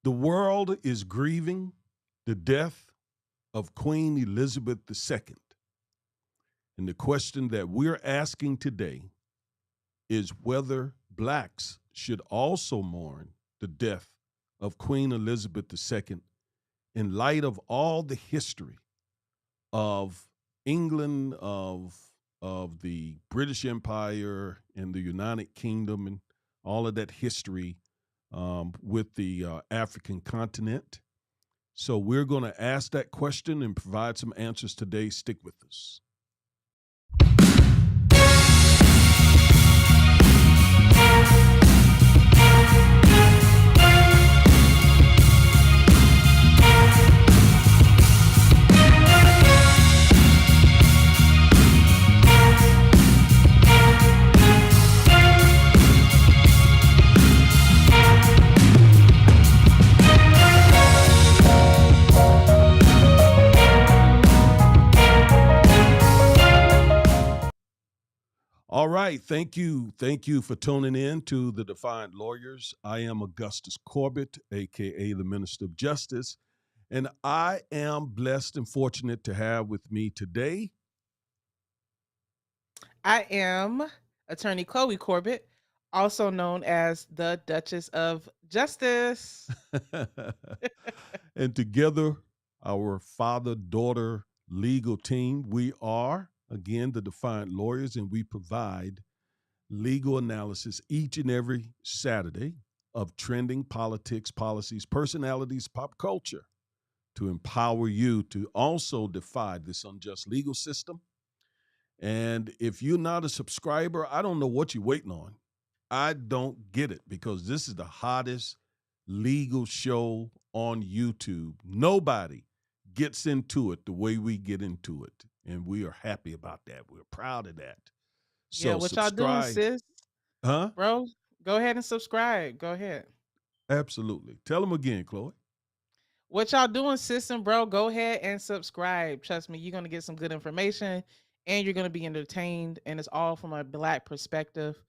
The world is grieving the death of Queen Elizabeth II. And the question that we're asking today is whether blacks should also mourn the death of Queen Elizabeth II in light of all the history of England, of the British Empire and the United Kingdom and all of that history with the African continent. So we're going to ask that question and provide some answers today. Stick with us. All right. Thank you. Thank you for tuning in to the Defiant Lawyers. I am Augustus Corbett, aka the Minister of Justice, and I am blessed and fortunate to have with me today. I am attorney Chloe Corbett, also known as the Duchess of Justice. And together, our father daughter legal team, we are, again, the Defiant Lawyers, and we provide legal analysis each and every Saturday of trending politics, policies, personalities, pop culture to empower you to also defy this unjust legal system. And if you're not a subscriber, I don't know what you're waiting on. I don't get it because this is the hottest legal show on YouTube. Nobody gets into it the way we get into it. And we are happy about that. We're proud of that. Yeah, So what y'all doing, subscribe. sis? Huh? Bro, go ahead and subscribe. Go ahead. Absolutely. Tell them again, Chloe. What y'all doing, sis and bro? Go ahead and subscribe. Trust me, you're gonna get some good information and you're gonna be entertained. And it's all from a black perspective.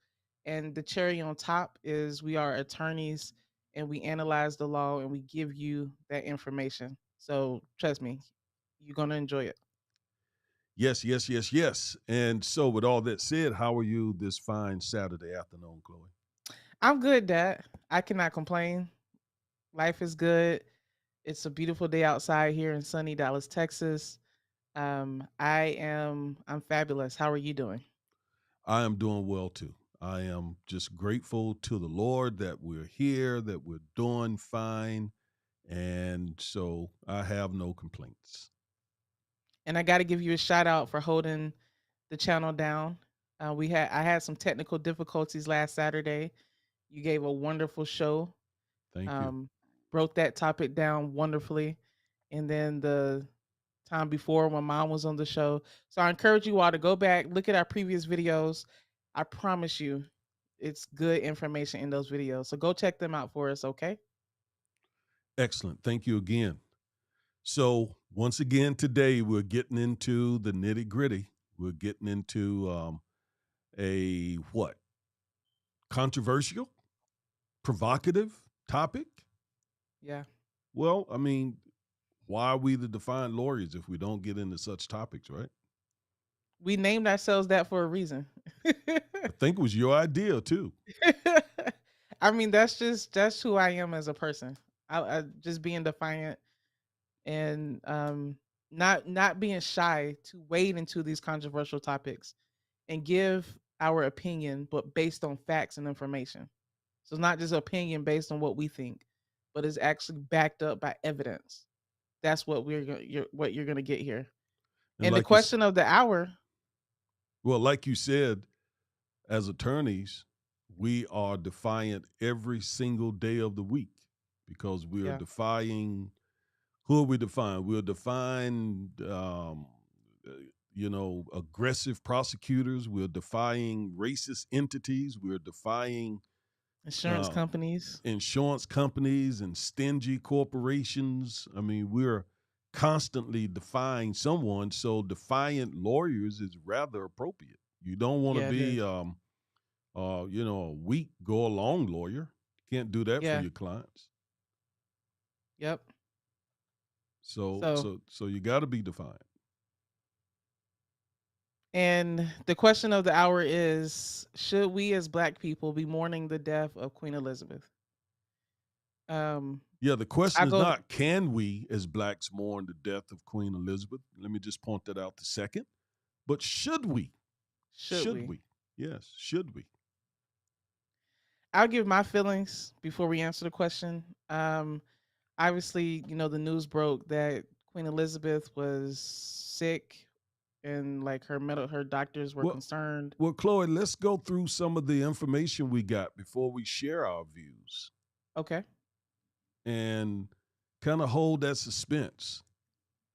And the cherry on top is we are attorneys and we analyze the law and we give you that information. So trust me, you're gonna enjoy it. Yes, yes, yes, yes. And so, with all that said, how are you this fine Saturday afternoon, Chloe? I'm good, Dad. I cannot complain. Life is good. It's a beautiful day outside here in sunny Dallas, Texas. I'm fabulous. How are you doing? I am doing well too. I am just grateful to the Lord that we're here, that we're doing fine. And so I have no complaints. And I got to give you a shout out for holding the channel down. I had some technical difficulties last Saturday. You gave a wonderful show. Thank you. Um, Broke that topic down wonderfully. And then the time before when mom was on the show. So I encourage you all to go back, look at our previous videos. I promise you, it's good information in those videos. So go check them out for us, okay? Excellent. Thank you again. So, once again, today we're getting into the nitty gritty. We're getting into a what? Controversial, provocative topic? Yeah. Well, I mean, why are we the defiant lawyers if we don't get into such topics, right? We named ourselves that for a reason. I think it was your idea too. I mean, that's who I am as a person. I just being defiant and not being shy to wade into these controversial topics and give our opinion, but based on facts and information. So it's not just opinion based on what we think, but it's actually backed up by evidence. That's what what you're gonna get here. And And the like you, question of the hour, well, like you said, as attorneys, we are defiant every single day of the week because we are yeah, defying. Who are we defying? We're defying, aggressive prosecutors. We're defying racist entities. We're defying insurance uh, companies. insurance companies and stingy corporations. I mean, we're constantly defying someone. So defiant lawyers is rather appropriate. You don't want to Yeah, it be, is. a weak go along lawyer. Can't do that for Yeah. your clients. Yep. So So, so so you got to be defiant. and the question of the hour is: should we as Black people be mourning the death of Queen Elizabeth? Um, Yeah, the question I is go. not can we as blacks mourn the death of Queen Elizabeth? Let me just point that out the second. But should we? Should Should we? we? Yes, should we? I'll give my feelings before we answer the question. Obviously, the news broke that Queen Elizabeth was sick, and like her doctors were Well, concerned. well, Chloe, let's go through some of the information we got before we share our views Okay. and kind of hold that suspense.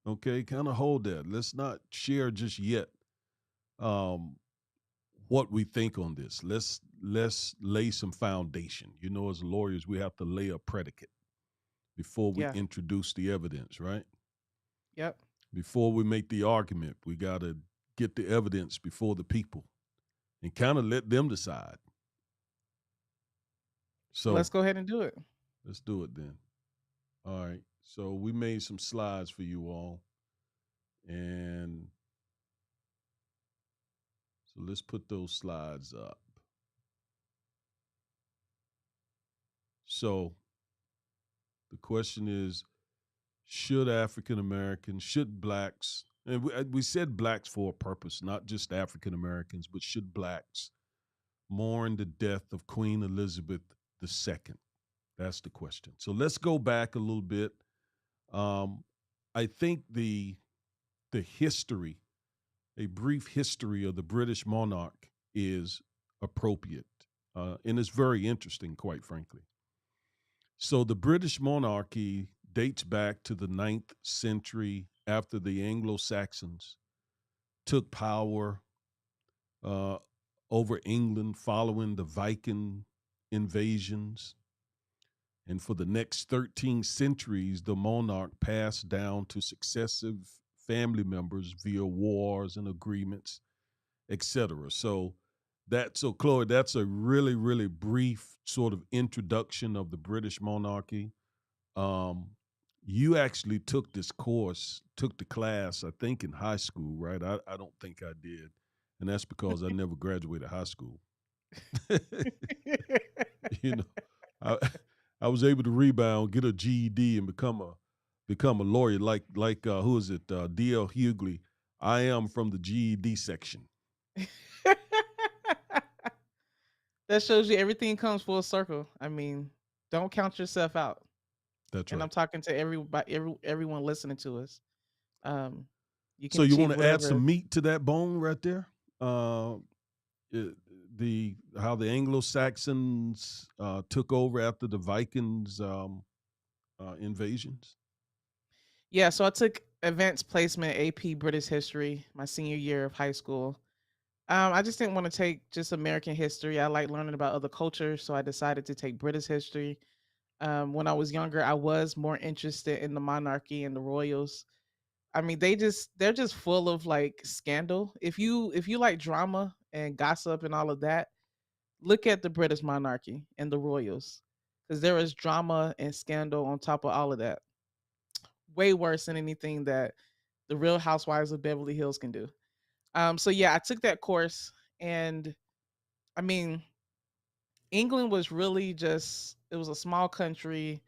Okay, kind of hold that. Let's not share just yet um, what we think on this. Let's lay some foundation. You know, as lawyers, we have to lay a predicate before we Yeah. introduce the evidence, right? Yep. Before we make the argument, we got to get the evidence before the people and kind of let them decide. So let's So go ahead and do it. let's do it then. All right. So we made some slides for you all. And so let's put those slides up. So the question is, should African Americans, should blacks, and we said blacks for a purpose, not just African Americans, but should blacks mourn the death of Queen Elizabeth II? That's the question. So let's go back a little bit. Um, I think the history, a brief history of the British monarch is appropriate. And it's very interesting, quite frankly. So the British monarchy dates back to the 9th century after the Anglo Saxons took power uh, over England following the Viking invasions. And for the next 13 centuries, the monarch passed down to successive family members via wars and agreements, etc. So Chloe, that's a really, really brief sort of introduction of the British monarchy. Um, you actually took this course, took the class, I think in high school, right? I don't think I did. And that's because I never graduated high school. you know, I I was able to rebound, get a GED, and become a lawyer. Like who is it? D.L. Hughley. I am from the GED section. That shows you everything comes full circle. I mean, don't count yourself out. That's And I'm right. talking to everyone listening to us. Um, you can So you want achieve to add whatever. some meat to that bone right there? Uh, the how the Anglo Saxons took over after the Vikings invasions. Yeah, so I took advanced placement AP British history my senior year of high school. I just didn't want to take just American history. I like learning about other cultures, so I decided to take British history. When I was younger, I was more interested in the monarchy and the royals. I mean, they're just full of like scandal. If you like drama and gossip and all of that, look at the British monarchy and the royals, because there is drama and scandal on top of all of that. Way worse than anything that the Real Housewives of Beverly Hills can do. So yeah, I took that course, and I mean, England was really just it was a small country.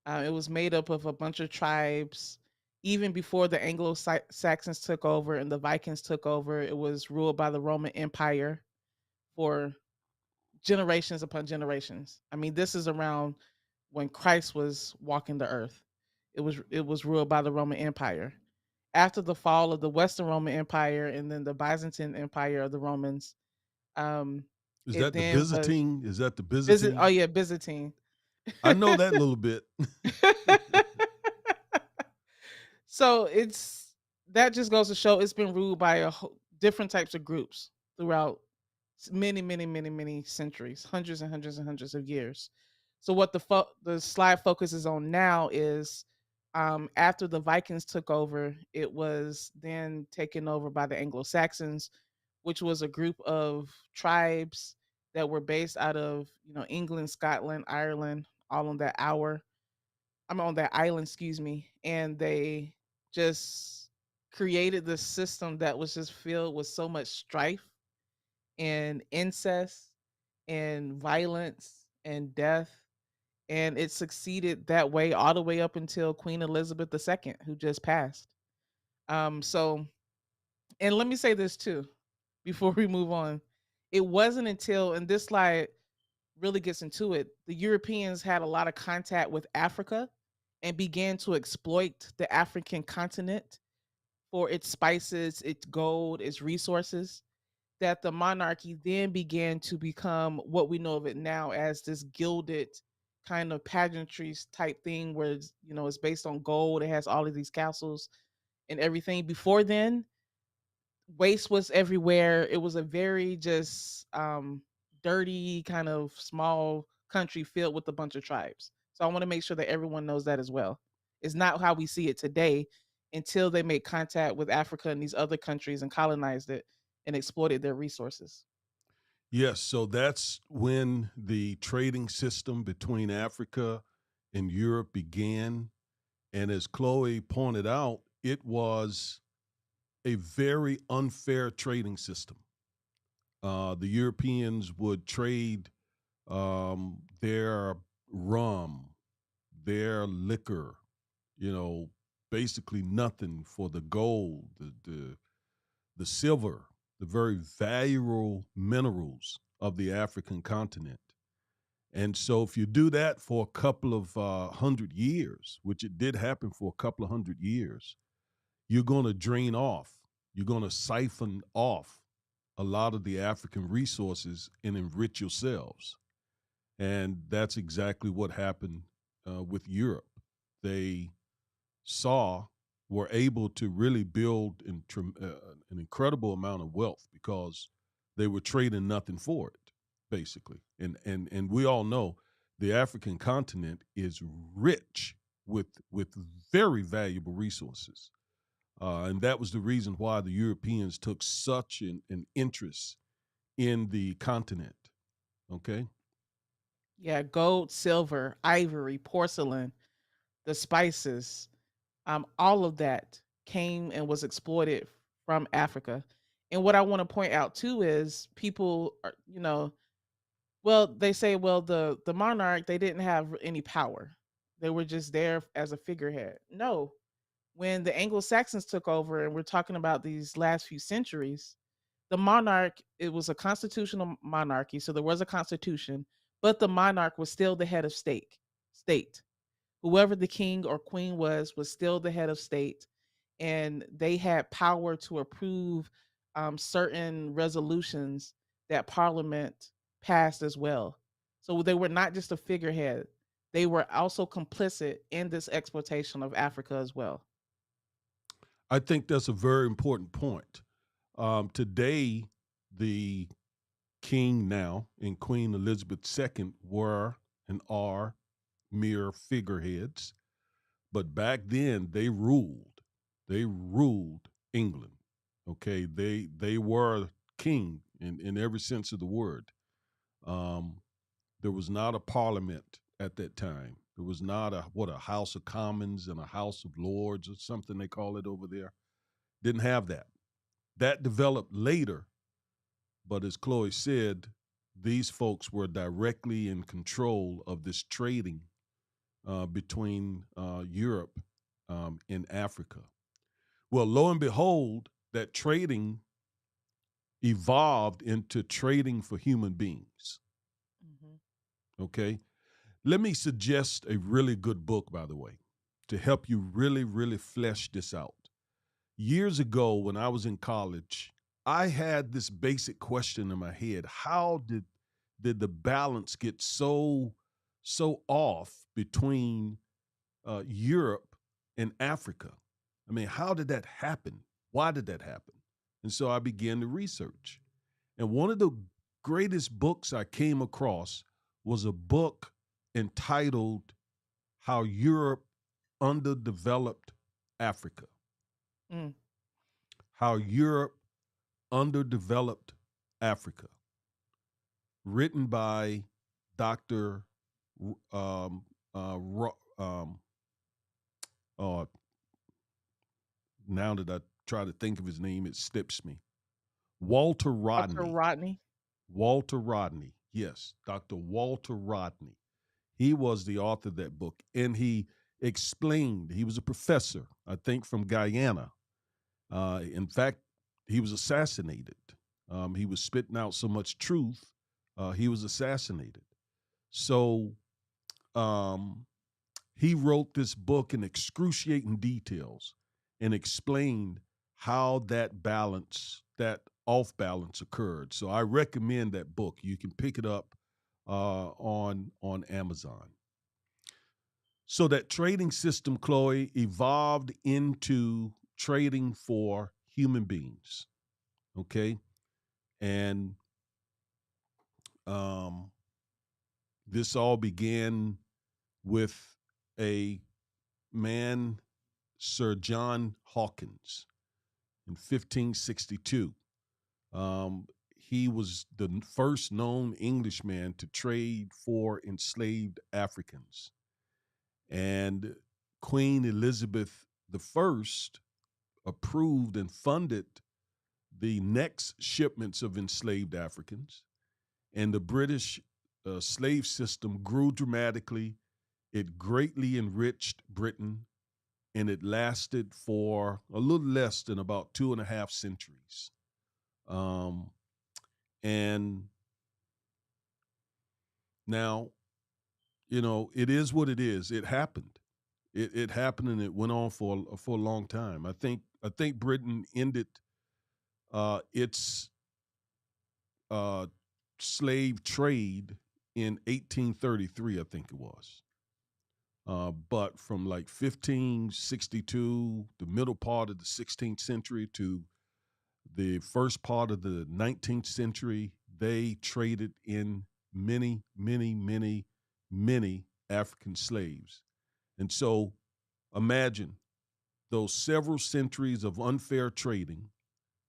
It was made up of a bunch of tribes. Even before the Anglo Saxons took over and the Vikings took over, it was ruled by the Roman Empire for generations upon generations. I mean, this is around when Christ was walking the earth. It was ruled by the Roman Empire. After the fall of the Western Roman Empire and then the Byzantine Empire of the Romans, um, Is it that the then was Byzantine? Is that the visit. Oh Byzantine? yeah, Byzantine. I know that little bit. So it's that just goes to show it's been ruled by different types of groups throughout many, many, many, many centuries, hundreds and hundreds and hundreds of years. So what the slide focuses on now is after the Vikings took over, it was then taken over by the Anglo Saxons, which was a group of tribes that were based out of England, Scotland, Ireland, all on that hour. I'm on that island, excuse me, and they just created this system that was just filled with so much strife and incest and violence and death. And it succeeded that way all the way up until Queen Elizabeth II, who just passed. So, and let me say this too, before we move on. It wasn't until, and this slide really gets into it, the Europeans had a lot of contact with Africa and began to exploit the African continent for its spices, its gold, its resources, that the monarchy then began to become what we know of it now as this gilded kind of pageantry type thing where it's based on gold. It has all of these castles and everything. Before then, waste was everywhere. It was a very just dirty kind of small country filled with a bunch of tribes. So I want to make sure that everyone knows that as well. It's not how we see it today until they made contact with Africa and these other countries and colonized it and exploited their resources. Yes, so that's when the trading system between Africa and Europe began. And as Chloe pointed out, it was a very unfair trading system. The Europeans would trade their rum, their liquor, you know, basically nothing for the gold, the silver, the very valuable minerals of the African continent. And so, if you do that for a couple of 100 years, which it did happen for a couple of 100 years, you're going to drain off, you're going to siphon off a lot of the African resources and enrich yourselves. And that's exactly what happened with Europe. They saw were able to really build an incredible amount of wealth because they were trading nothing for it, basically. And we all know the African continent is rich with very valuable resources, and that was the reason why the Europeans took such an interest in the continent. Okay. Yeah, gold, silver, ivory, porcelain, the spices, all of that came and was exploited from Africa. And what I want to point out too is people are, well, they say, well, the monarch, they didn't have any power. They were just there as a figurehead. No, when the Anglo-Saxons took over, and we're talking about these last few centuries, the monarch, it was a constitutional monarchy, so there was a constitution, but the monarch was still the head of state. Whoever the king or queen was still the head of state, and they had power to approve certain resolutions that parliament passed as well. So they were not just a figurehead, they were also complicit in this exploitation of Africa as well. I think that's a very important point. Today, the king now and Queen Elizabeth II were and are mere figureheads, but back then they ruled. They ruled England. Okay, they were king in every sense of the word. Um, there was not a parliament at that time. There was not a House of Commons and a House of Lords or something they call it over there. Didn't have that. That developed later, but as Chloe said, these folks were directly in control of this trading between Europe and Africa. Well, lo and behold, that trading evolved into trading for human beings. Mhm. Okay. Let me suggest a really good book, by the way, to help you really, really flesh this out. Years ago, when I was in college, I had this basic question in my head: how did the balance get so off between Europe and Africa? I mean, how did that happen? Why did that happen? And so I began to research. And one of the greatest books I came across was a book entitled How Europe Underdeveloped Africa. Mm. How Europe Underdeveloped Africa, written by Dr. Um, uh, Uh, now that I try to think of his name, it slips me. Walter Dr. Rodney. Rodney. Walter Rodney. Yes, Dr. Walter Rodney. He was the author of that book, and he explained. He was a professor, I think, from Guyana. In fact, he was assassinated. He was spitting out so much truth, he was assassinated. So um, he wrote this book in excruciating details and explained how that balance, that off balance occurred. So I recommend that book. You can pick it up on Amazon. So that trading system, Chloe, evolved into trading for human beings. Okay. And um, this all began with a man, Sir John Hawkins, in 1562. Um, he was the first known Englishman to trade for enslaved Africans. And Queen Elizabeth I approved and funded the next shipments of enslaved Africans. And the British slave system grew dramatically. It greatly enriched Britain, and it lasted for a little less than about 2.5 centuries. Um, and now, it is what it is. It happened. It happened, and it went on for a long time. I think Britain ended its uh, slave trade in 1833. I think it was. But from like 1562, the middle part of the 16th century, to the first part of the 19th century, they traded in many, many, many, many African slaves. And so imagine those several centuries of unfair trading,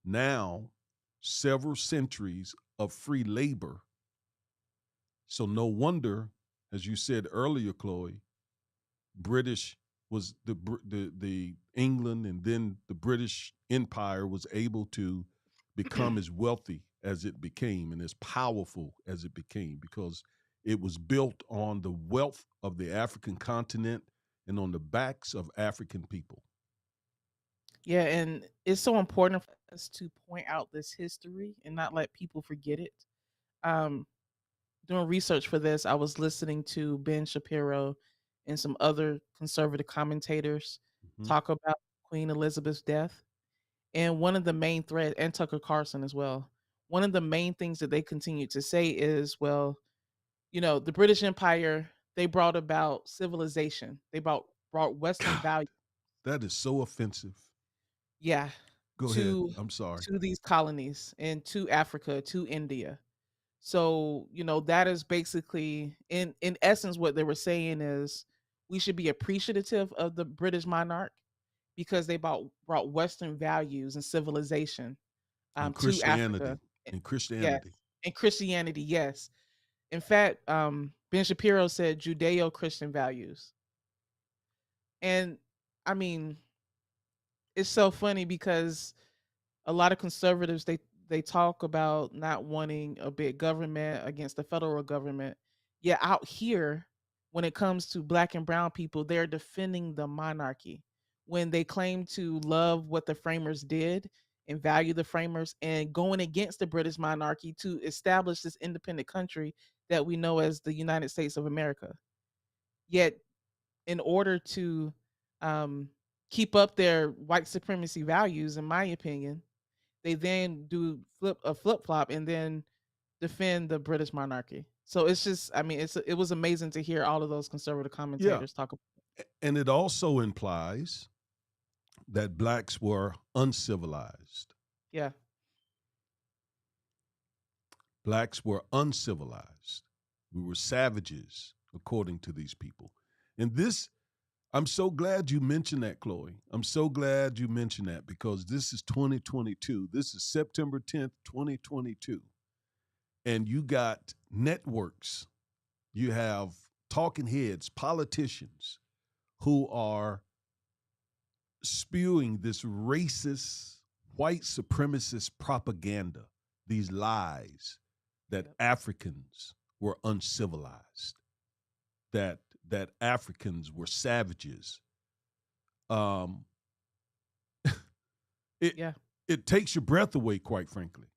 now several centuries of free labor. So no wonder, as you said earlier, Chloe, British was the England, and then the British Empire was able to become as wealthy as it became and as powerful as it became, because it was built on the wealth of the African continent and on the backs of African people. Yeah, and it's so important for us to point out this history and not let people forget it. Um, Doing research for this, I was listening to Ben Shapiro and some other conservative commentators Hmm. talk about Queen Elizabeth's death. And one of the main thread, and Tucker Carlson as well, one of the main things that they continue to say is, well, the British Empire, they brought about civilization. They brought Western God, value, that is so offensive. yeah, Go ahead. to I'm sorry. these colonies and to Africa, to India. So, that is basically in essence what they were saying is we should be appreciative of the British monarch because they brought Western values and civilization And to Africa. Christianity. Eh, And Yes. Christianity. And Christianity, yes. In fact, Ben Shapiro said Judeo-Christian values. And I mean, it's so funny because a lot of conservatives they talk about not wanting a big government against the federal government. Yeah, out here, when it comes to black and brown people, they're defending the monarchy when they claim to love what the framers did and value the framers and going against the British monarchy to establish this independent country that we know as the United States of America. Yet, in order to um, keep up their white supremacy values, in my opinion, they then do flip flop and then defend the British monarchy. So it's just, I mean, it was amazing to hear all of those conservative Yeah. commentators talk about. And it also implies that blacks were uncivilized. Yeah, Blacks were uncivilized. We were savages, according to these people. And this, I'm so glad you mentioned that, Chloe. I'm so glad you mentioned that, because this is 2022. This is September 10th, 2022. And you got networks, you have talking heads, politicians who are spewing this racist, white supremacist propaganda, these lies that Yep. Africans were uncivilized, that Africans were savages. Um, it Yeah. it takes your breath away, quite frankly.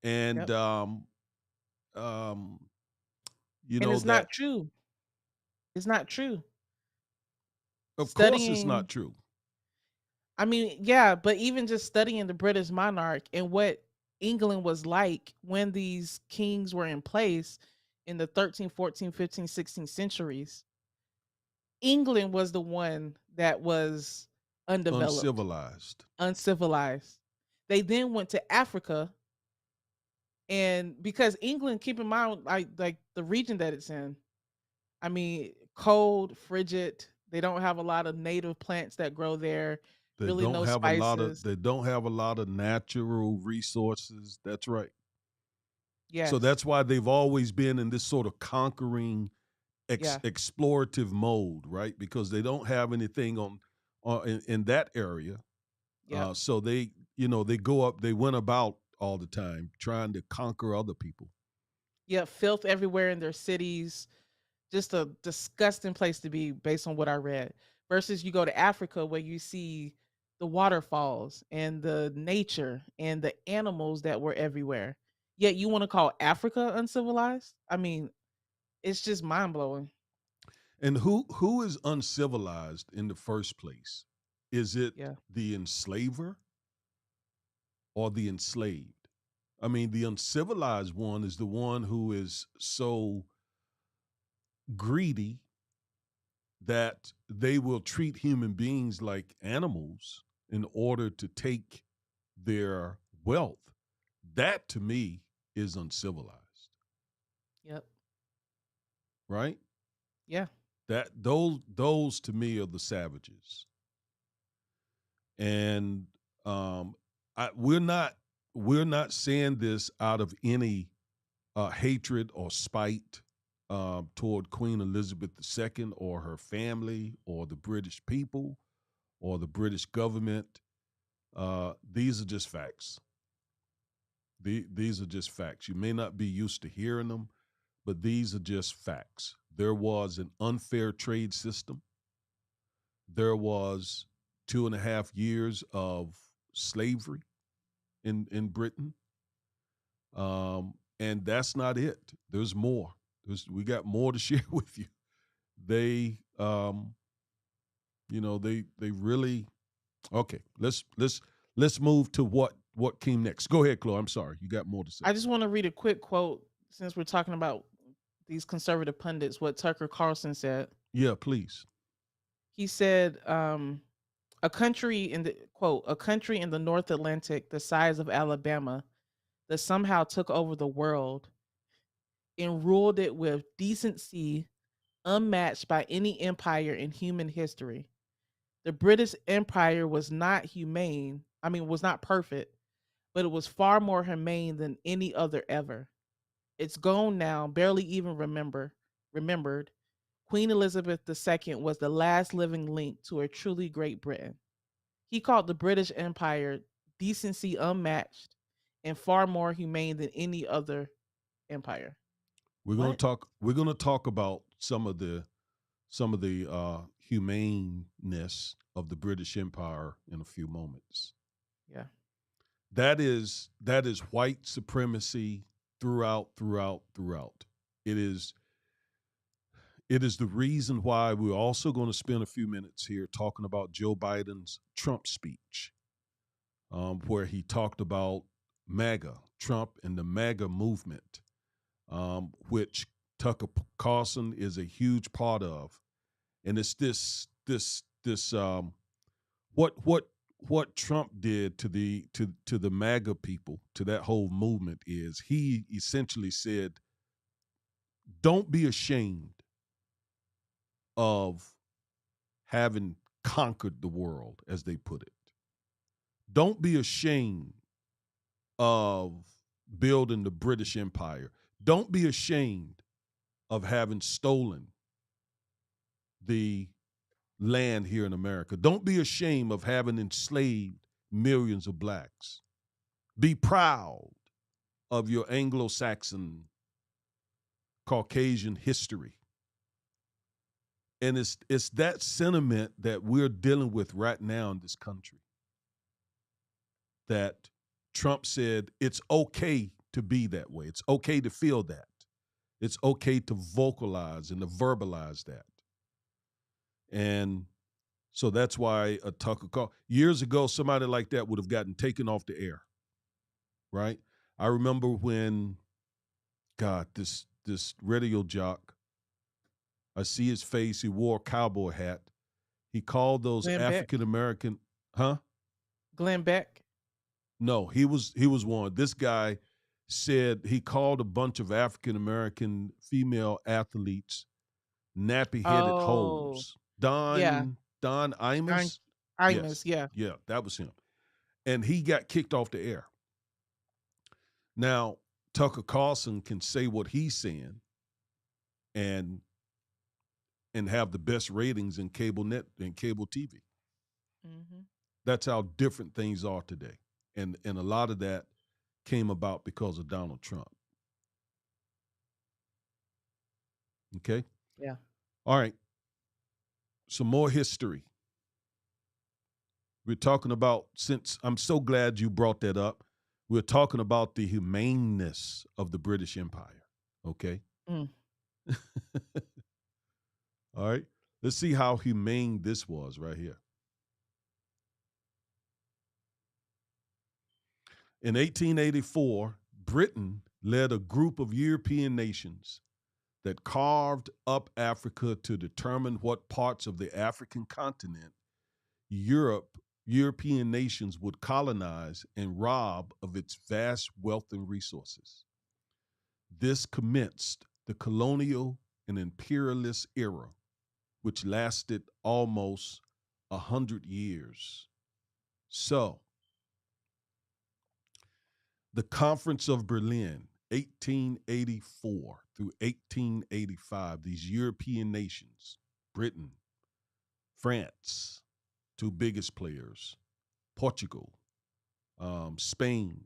And Yep. um, And it's that not true. It's not true. of course it's Studying, not true. I mean, yeah, but even just studying the British monarch and what England was like when these kings were in place in the 13th, 14th, 15th, 16th centuries, England was the one that was undeveloped, Uncivilized. uncivilized. They then went to Africa, and because England, keep in mind, like the region that it's in, I mean, cold, frigid. They don't have a lot of native plants that grow there, really no spices. They don't have a lot of natural resources. That's right. So Yes. that's why they've always been in this sort of conquering Yeah. explorative mode, right? Because they don't have anything in that area. Yep. So they, they go up, they went about all the time trying to conquer other people. Yep. Filth everywhere in their cities. Just a disgusting place to be based on what I read. Versus you go to Africa where you see the waterfalls and the nature and the animals that were everywhere. Yet you want to call Africa uncivilized? I mean, it's just mind blowing. And who is uncivilized in the first place? Is it Yeah. the enslaver or the enslaved? I mean, the uncivilized one is the one who is so greedy that they will treat human beings like animals in order to take their wealth. That to me is uncivilized, Yep. right? Yeah. That those to me are the savages. And um we're not saying this out of any hatred or spite toward Queen Elizabeth II or her family or the British people or the British government. These are just facts. These are just facts. You may not be used to hearing them, but these are just facts. There was an unfair trade system. There was 2.5 years of slavery in Britain. And that's not it. There's more. We got more to share with you. They they really okay. Let's move to what came next. Go ahead, Chloe. I'm sorry. You got more to say. I just want to read a quick quote since we're talking about these conservative pundits, what Tucker Carlson said. Yeah, please. He said, a country in the quote, a country in the North Atlantic the size of Alabama that somehow took over the world and ruled it with decency unmatched by any empire in human history. The British Empire was not humane, I mean, was not perfect, but it was far more humane than any other ever. It's gone now, barely even remembered. Queen Elizabeth II was the last living link to a truly great Britain. He called the British Empire decency unmatched and far more humane than any other empire. What? We're gonna talk about some of the humaneness of the British Empire in a few moments. Yeah. That is white supremacy throughout. It is it is the reason why we're also going to spend a few minutes here talking about Joe Biden's Trump speech, where he talked about MAGA, Trump and the MAGA movement, which Tucker Carlson is a huge part of. And it's this what Trump did to the MAGA people, to that whole movement, is he essentially said, "Don't be ashamed of having conquered the world," as they put it. Don't be ashamed of building the British Empire. Don't be ashamed of having stolen the land here in America. Don't be ashamed of having enslaved millions of blacks. Be proud of your Anglo Saxon Caucasian history. And it's that sentiment that we're dealing with right now in this country. That Trump said it's okay to be that way. It's okay to feel that. It's okay to vocalize and to verbalize that. And so that's why a Tucker call years ago, somebody like that would have gotten taken off the air. Right? I remember when God, this radio jock, I see his face, he wore a cowboy hat. He called those Glenn African Beck. American, huh? Glenn Beck. No, he was one. This guy said he called a bunch of African American female athletes nappy headed Oh, hoes. yeah. Don Don Imus? Imus, Yes. yeah. Yeah, that was him. And he got kicked off the air. Now, Tucker Carlson can say what he's saying and have the best ratings in cable net and cable TV. Hmm. That's how different things are today. And a lot of that came about because of Donald Trump. Okay? Yeah. All right. Some more history. We're talking about, since I'm so glad you brought that up, we're talking about the humaneness of the British Empire. Okay? Mm. All right. Let's see how humane this was right here. In 1884, Britain led a group of European nations that carved up Africa to determine what parts of the African continent European nations would colonize and rob of its vast wealth and resources. This commenced the colonial and imperialist era, which lasted almost 100 years. So, the Conference of Berlin, 1884 through 1885, these European nations, Britain, France, two biggest players, Portugal, Spain,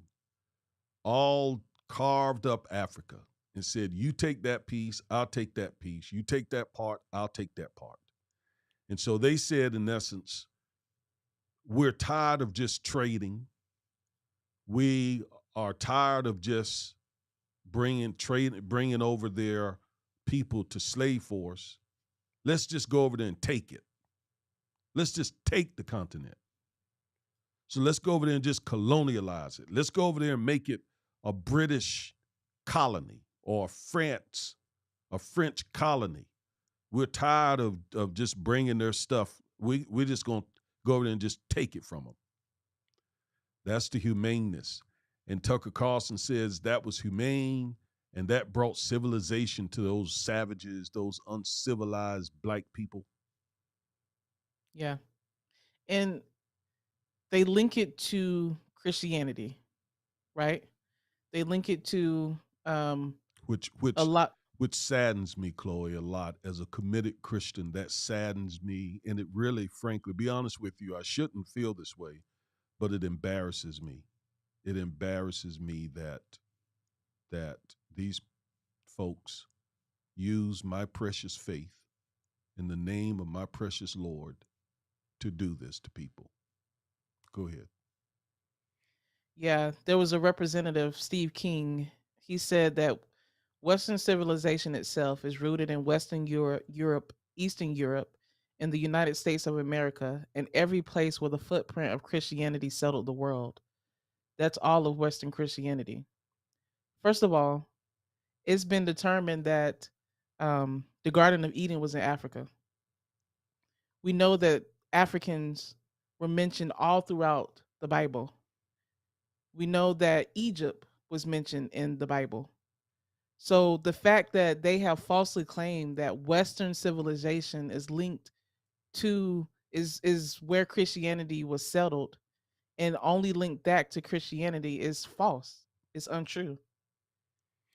all carved up Africa and said, you take that piece, I'll take that piece. You take that part, I'll take that part. And so they said, in essence, we're tired of just trading. We are tired of just bringing over their people to slave force. Let's just go over there and take it. Let's just take the continent. So let's go over there and just colonialize it. Let's go over there and make it a British colony or a French colony. We're tired of just bringing their stuff. We're just going to go over there and just take it from them. That's the humaneness. And Tucker Carlson says that was humane and that brought civilization to those savages, those uncivilized black people. Yeah. And they link it to Christianity, right? They link it to Which a which lot. which saddens me, Chloe, a lot. As a committed Christian, that saddens me. And it really, frankly, be honest with you, I shouldn't feel this way, but it embarrasses me. It embarrasses me that these folks use my precious faith in the name of my precious Lord to do this to people. Go ahead. Yeah, there was a representative, Steve King. He said that Western civilization itself is rooted in Western Europe, Eastern Europe, and the United States of America, and every place where the footprint of Christianity settled the world. That's all of Western Christianity. First of all, it's been determined that the Garden of Eden was in Africa. We know that Africans were mentioned all throughout the Bible. We know that Egypt was mentioned in the Bible. So the fact that they have falsely claimed that Western civilization is linked to is where Christianity was settled and only linked that to Christianity is false. It's untrue.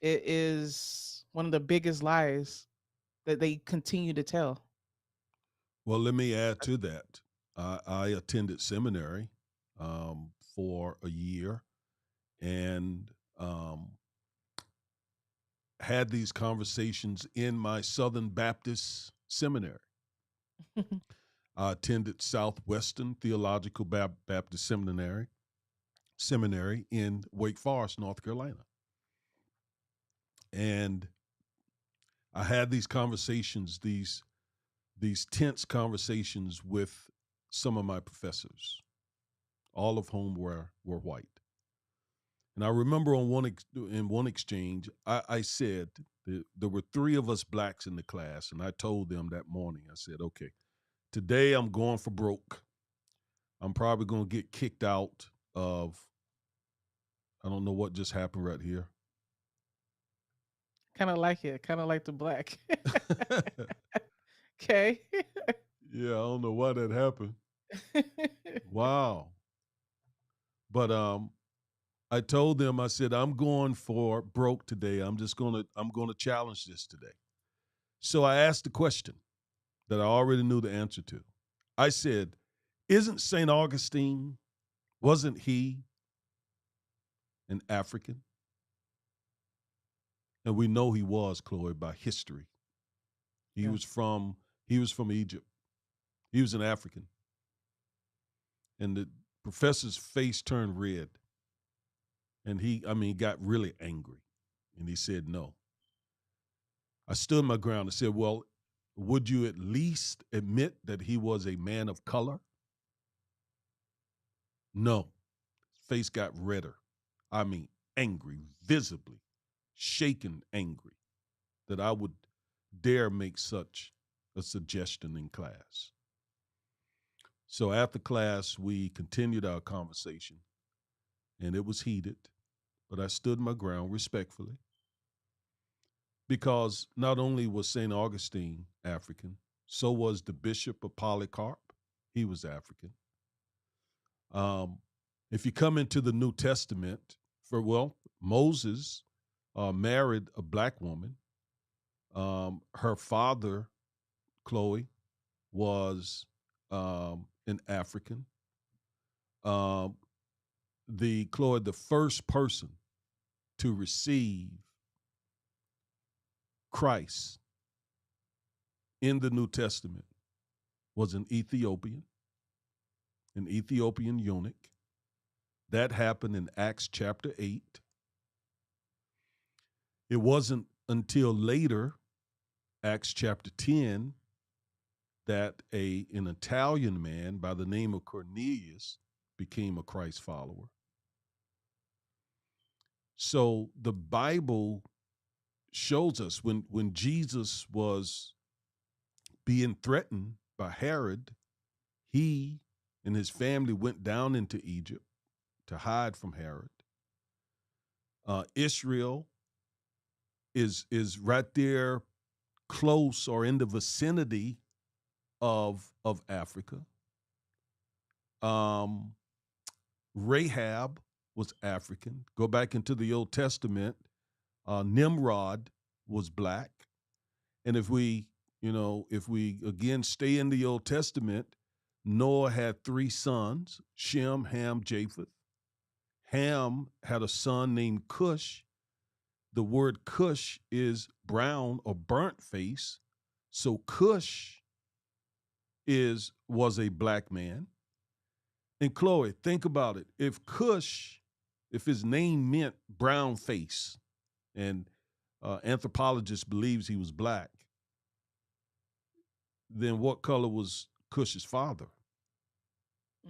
It is one of the biggest lies that they continue to tell. Well, let me add to that. I attended seminary for a year and had these conversations in my Southern Baptist seminary. I attended Southwestern Theological Baptist Seminary in Wake Forest, North Carolina. And I had these conversations, these tense conversations with some of my professors, all of whom were white. And I remember in one exchange, I said there were three of us blacks in the class, and I told them that morning, I said, okay, today I'm going for broke. I'm probably going to get kicked out of, I don't know what just happened right here. Kind of like it. Kind of like the black. Okay. Yeah, I don't know why that happened. Wow. But I told them, I said, I'm going for broke today. I'm going to challenge this today. So I asked the question that I already knew the answer to. I said, isn't St. Augustine, wasn't he an African? And we know he was, Chloe, by history. He Yeah. was from he was from Egypt. He was an African. And the professor's face turned red. And he got really angry. And he said, no. I stood my ground and said, well, would you at least admit that he was a man of color? No. His face got redder. I mean, angry, visibly, shaken angry that I would dare make such a suggestion in class. So after class, we continued our conversation, and it was heated, but I stood my ground respectfully because not only was St. Augustine African, so was the Bishop of Polycarp. He was African. Um, if you come into the New Testament, Moses married a black woman. Her father, Chloe, was an African. Um, the first person to receive Christ in the New Testament was an Ethiopian eunuch. That happened in Acts chapter 8. It wasn't until later, Acts chapter 10, that an Italian man by the name of Cornelius became a Christ follower. So the Bible shows us when Jesus was being threatened by Herod, he and his family went down into Egypt to hide from Herod. Israel is right there, close or in the vicinity of Africa. Um, Rahab was African. Go back into the Old Testament. Nimrod was black. And if we again stay in the Old Testament, Noah had three sons: Shem, Ham, Japheth. Ham had a son named Cush. The word Cush is brown or burnt face. So Cush was a black man. And Chloe, think about it. If Cush, if his name meant brown face, and anthropologist believes he was black, then what color was Cush's father?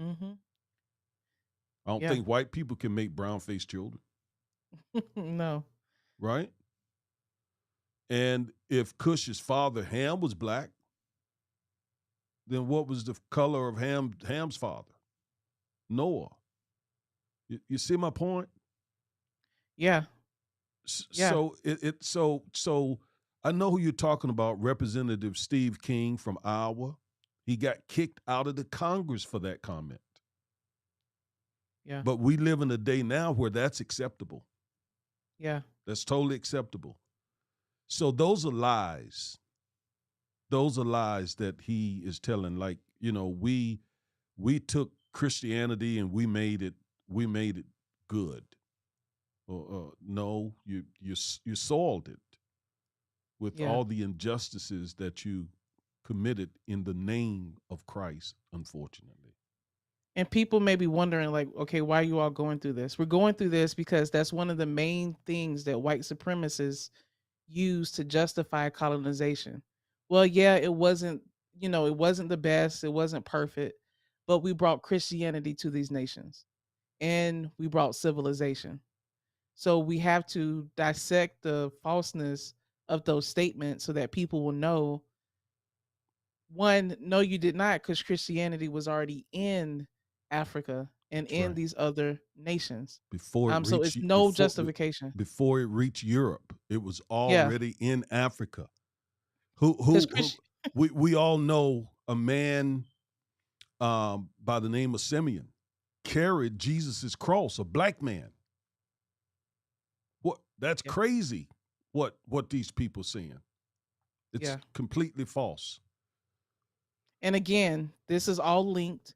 Mm-hmm. I don't Yeah. think white people can make brown faced children, No. right? And if Cush's father, Ham, was black, then what was the color of Ham's father? Noah. You see my point? Yeah. Yeah. So I know who you're talking about, Representative Steve King from Iowa. He got kicked out of the Congress for that comment. Yeah. But we live in a day now where that's acceptable. Yeah. That's totally acceptable. So those are lies those are lies that he is telling. Like, we took Christianity and we made it good. No, you soiled it with Yeah. all the injustices that you committed in the name of Christ, unfortunately. And people may be wondering, like, okay, why are you all going through this? We're going through this because that's one of the main things that white supremacists use to justify colonization. Well, yeah, it wasn't the best, it wasn't perfect, but we brought Christianity to these nations and we brought civilization. So we have to dissect the falseness of those statements so that people will know, one, no, you did not, because Christianity was already in Africa and That's in right. these other nations. Before it So reached it's y- no justification. before it reached Europe, it was Yeah, already in Africa. Who because who, who we all know a man by the name of Simeon carried Jesus's cross, a black man. What That's yeah, crazy. What these people saying? It's yeah. completely false. And again, this is all linked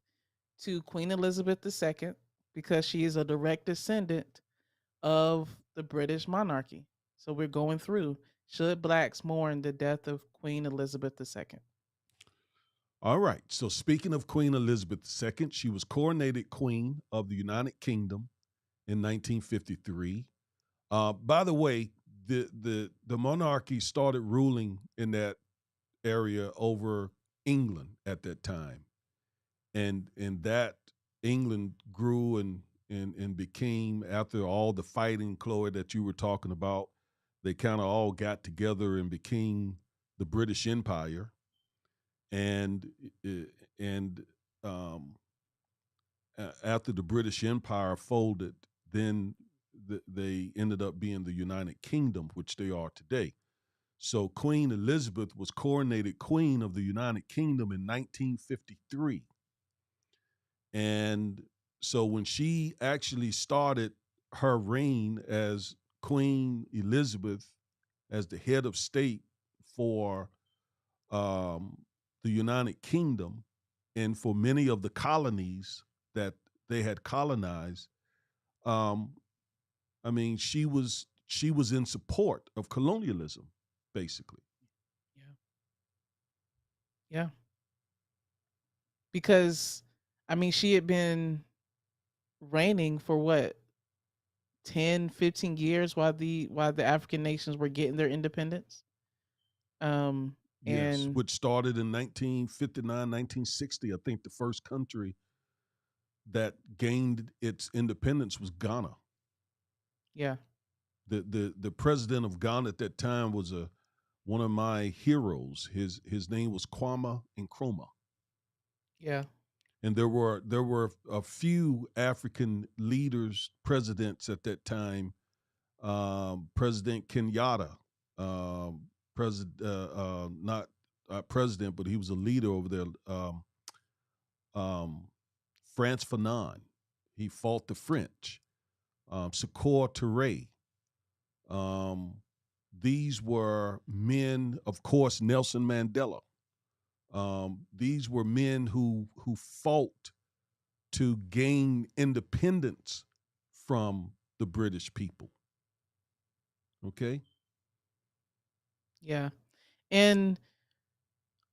to Queen Elizabeth II because she is a direct descendant of the British monarchy. So we're going through, should blacks mourn the death of Queen Elizabeth II? All right. So speaking of Queen Elizabeth II, she was coronated Queen of the United Kingdom in 1953. By the way, the monarchy started ruling in that area over England at that time, and that England grew and became, after all the fighting, Chloe, that you were talking about. They kind of all got together and became the British Empire, and uh, and um, after the British Empire folded, then they ended up being the United Kingdom, which they are today. So Queen Elizabeth was coronated Queen of the United Kingdom in 1953. And so when she actually started her reign as Queen Elizabeth, as the head of state for um, the United Kingdom and for many of the colonies that they had colonized, um, I mean, she was in support of colonialism, basically. Yeah. Yeah. Because I mean, she had been reigning for what, 10, 15 years while the African nations were getting their independence. Um Yes, and which started in 1959, 1960. I think the first country that gained its independence was Ghana. yeah, The president of Ghana at that time was a one of my heroes. His name was Kwame Nkrumah. yeah, And there were a few African leaders, presidents at that time. President Kenyatta, president not president, but he was a leader over there. Um, France Fanon, he fought the French. Sekou Touré. Um, these were men, of course, Nelson Mandela. These were men who fought to gain independence from the British people. Okay. yeah. And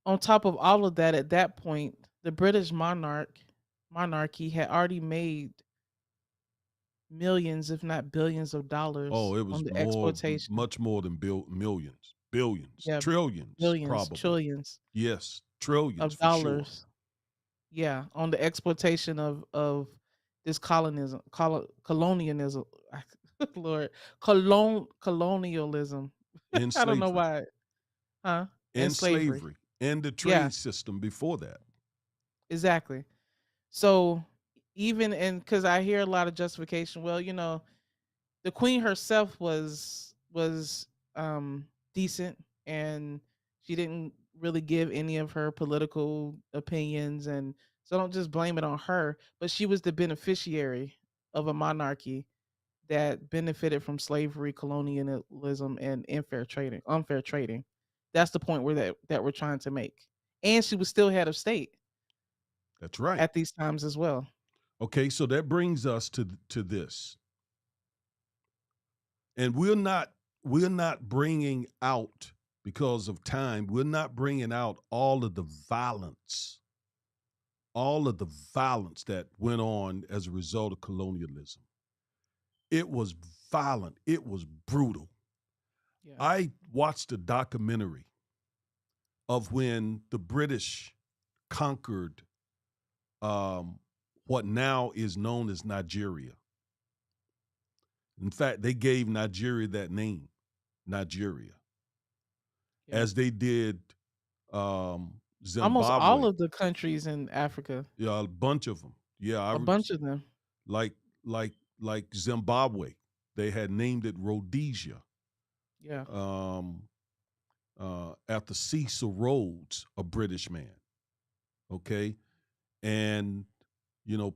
on top of all of that, at that point, the British monarchy had already made millions, if not billions of Oh, dollars it on was the exploitation. much more than millions, billions, Yeah, trillions, billions, probably. trillions Yes, trillions of for sure. dollars. Yeah, on the exploitation of this colonialism. Lord, colonialism. In I don't know slavery, why, huh? And in slavery. slavery, and the Yeah, trade system before that. exactly. So even and because I hear a lot of justification. Well, the queen herself was decent, and she didn't really give any of her political opinions, and so don't just blame it on her, but she was the beneficiary of a monarchy that benefited from slavery, colonialism, and unfair trading. That's the point where that we're trying to make. And she was still head of state That's right. at these times as well. Okay, so that brings us to this, and we're not bringing out, because of time. We're not bringing out all of the violence that went on as a result of colonialism. It was violent. It was brutal. Yeah. I watched a documentary of when the British conquered um, what now is known as Nigeria. In fact, they gave Nigeria that name, Nigeria, Yeah. as they did Almost all Zimbabwe. of the countries in Africa, Yeah, a bunch of them. Yeah, a bunch of them. like like Zimbabwe. They had named it Rhodesia, Yeah. um, after Cecil Rhodes, a British man. Okay, and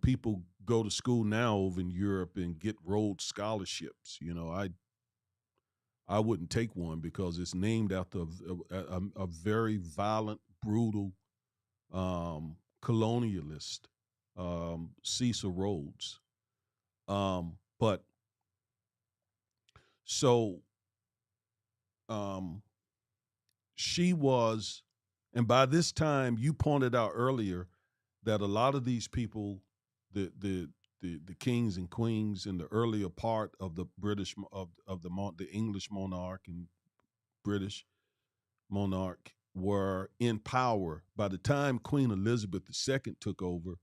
people go to school now over in Europe and get Rhodes scholarships. I wouldn't take one because it's named after a very violent, brutal colonialist, Cecil Rhodes. But so um, she was, and by this time, you pointed out earlier that a lot of these people, the kings and queens in the earlier part of the British of the English monarch and British monarch, were in power. By the time Queen Elizabeth II took over,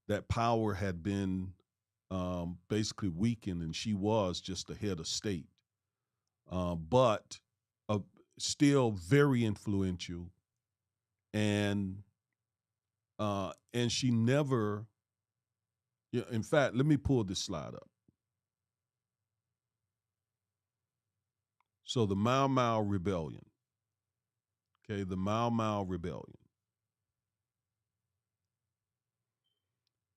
that power had been basically weakened, and she was just the head of state, but uh, still very influential. And she never. Yeah, in fact, let me pull this slide up. So the Mau Mau Rebellion. Okay, the Mau Mau Rebellion.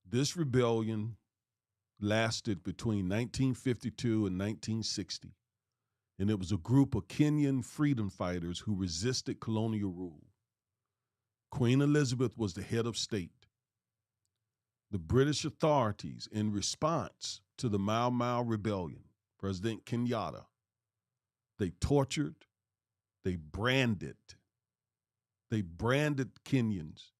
This rebellion lasted between 1952 and 1960, and it was a group of Kenyan freedom fighters who resisted colonial rule. Queen Elizabeth was the head of state. The British authorities, in response to the Mau Mau Rebellion, President Kenyatta, they tortured, they branded, they branded Kenyans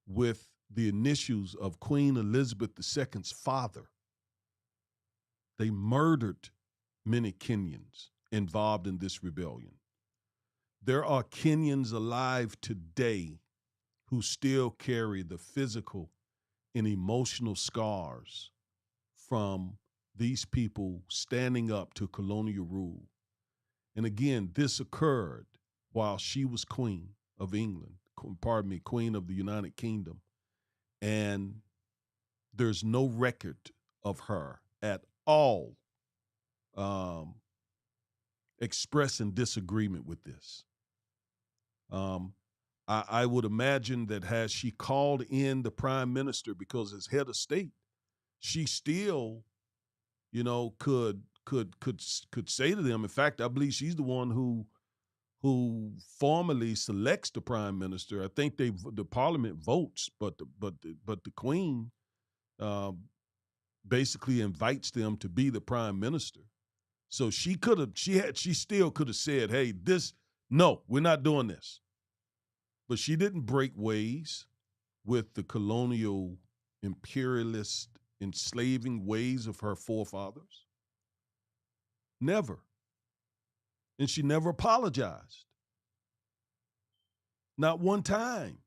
with the initials of Queen Elizabeth II's father. They murdered many Kenyans involved in this rebellion. There are Kenyans alive today who still carry the physical and emotional scars from these people standing up to colonial rule. And again, this occurred while she was Queen of England, pardon me, Queen of the United Kingdom. And there's no record of her at all um, expressing disagreement with this. Um, I would imagine that had she called in the prime minister, because as head of state, she still, could say to them. In fact, I believe she's the one who formally selects the prime minister. I think the parliament votes, but the queen um, basically invites them to be the prime minister. So she still could have said, "Hey, no, we're not doing this." But she didn't break ways with the colonial, imperialist, enslaving ways of her forefathers. Never. And she never apologized. Not one time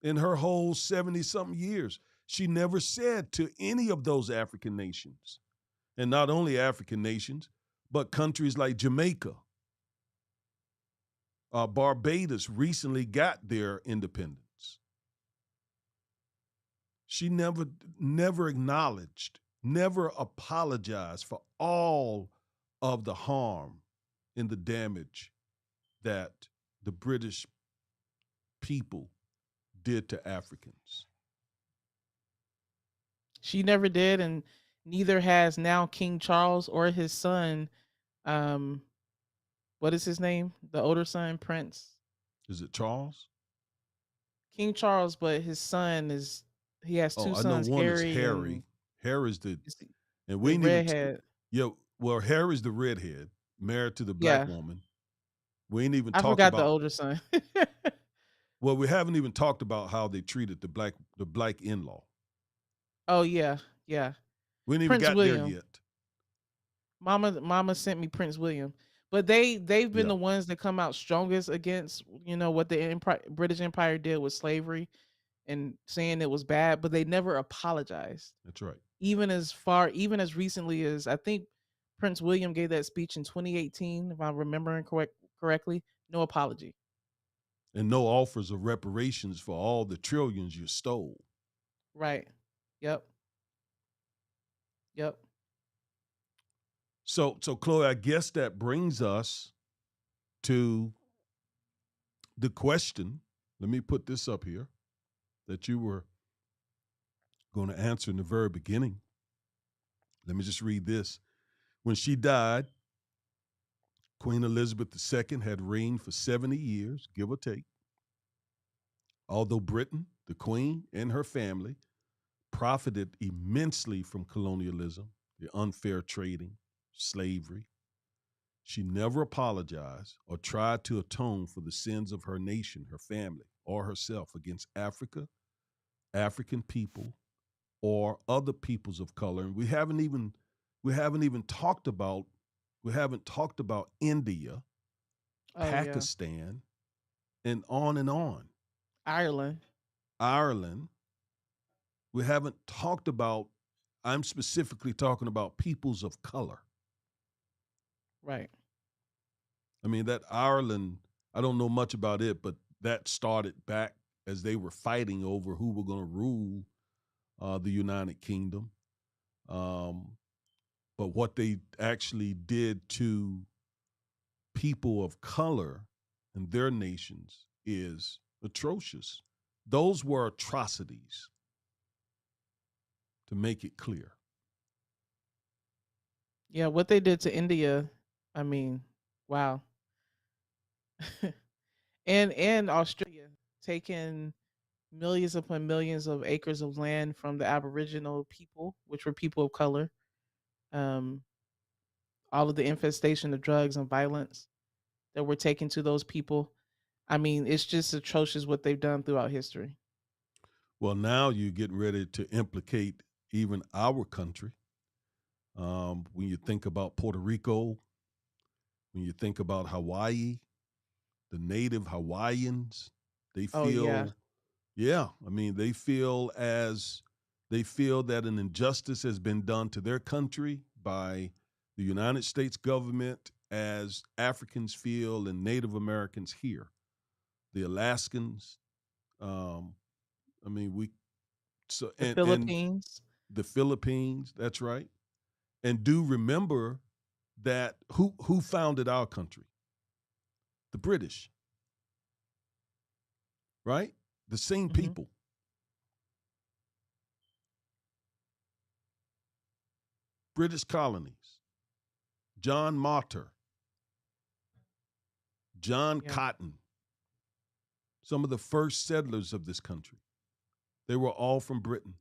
in her whole 70 something years. She never said to any of those African nations, and not only African nations, but countries like Jamaica, Barbados recently got their independence. She never acknowledged, never apologized for all of the harm and the damage that the British people did to Africans. She never did, and neither has now King Charles or his son. Um, what is his name? The older son, Prince Is it Charles? King Charles, but his son is he has Oh, two I know sons, one is Harry and Harry. Harry's the is and we the ain't even redhead. yeah, well, Harry's the redhead, married to the black Yeah, woman. We ain't even I talked forgot the about older son. well, we haven't even talked about how they treated the black in-law. Oh yeah, yeah. We ain't even Prince got there William. yet. Mama sent me Prince William. But they've been Yeah, the ones that come out strongest against, what the British Empire did with slavery and saying it was bad, but they never apologized. that's right. Even as recently as I think Prince William gave that speech in 2018, if I'm remembering correctly. No apology. And no offers of reparations for all the trillions you stole. Right. Yep. Yep. So Chloe, I guess that brings us to the question. Let me put this up here that you were going to answer in the very beginning. Let me just read this. When she died, Queen Elizabeth II had reigned for 70 years, give or take. Although Britain, the Queen, and her family profited immensely from colonialism, the unfair trading, slavery, she never apologized or tried to atone for the sins of her nation, her family, or herself against Africa, African people, or other peoples of color. And we haven't even talked about India, Oh yeah. Pakistan, and on and on. Ireland. Ireland. We haven't talked about, I'm specifically talking about peoples of color. Right. I mean, that Ireland, I don't know much about it, but that started back as they were fighting over who were going to rule the United Kingdom. Um, but what they actually did to people of color in their nations is atrocious. Those were atrocities, to make it clear. Yeah, what they did to India, I mean, wow. And Australia taking millions upon millions of acres of land from the Aboriginal people, which were people of color. Um, all of the infestation of drugs and violence that were taken to those people. I mean, it's just atrocious what they've done throughout history. Well, now you're getting ready to implicate even our country. When you think about Puerto Rico, when you think about Hawaii, the native Hawaiians, they Oh yeah, feel, yeah, I mean, they feel that an injustice has been done to their country by the United States government as Africans feel and Native Americans here. The Alaskans, um, I mean, we so the and Philippines. the Philippines, that's right. And do remember that who founded our country? The British, right? The same Hmm. people. British colonies. John Martyr, John Yeah, Cotton, some of the first settlers of this country. They were all from Britain,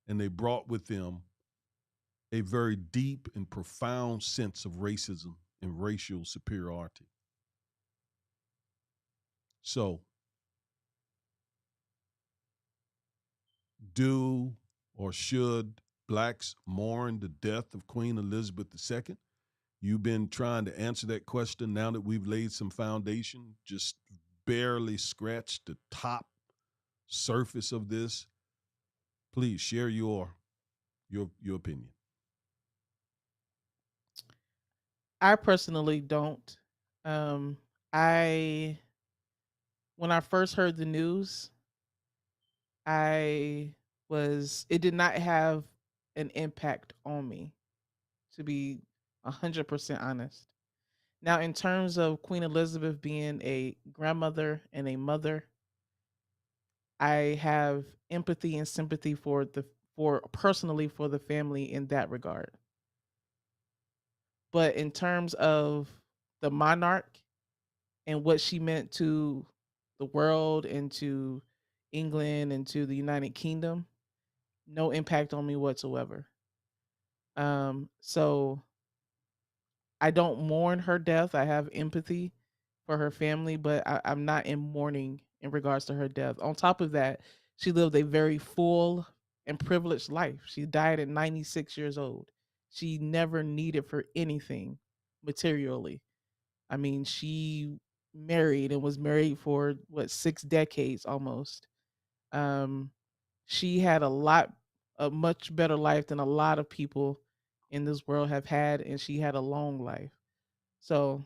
and they brought with them a very deep and profound sense of racism and racial superiority. So, do or should blacks mourn the death of Queen Elizabeth II? You've been trying to answer that question now that we've laid some foundation, just barely scratched the top surface of this. Please share your opinion. I personally don't. Um, I when I first heard the news, I it did not have an impact on me, to be 100% honest. Now, in terms of Queen Elizabeth being a grandmother and a mother, I have empathy and sympathy for personally for the family in that regard. But in terms of the monarch and what she meant to the world and to England and to the United Kingdom, no impact on me whatsoever. So I don't mourn her death. I have empathy for her family, but I'm not in mourning in regards to her death. On top of that, she lived a very full and privileged life. She died at 96 years old. She never needed for anything materially. I mean, she married and was married for what, 6 decades almost. Um, she had a much better life than a lot of people in this world have had, and she had a long life. So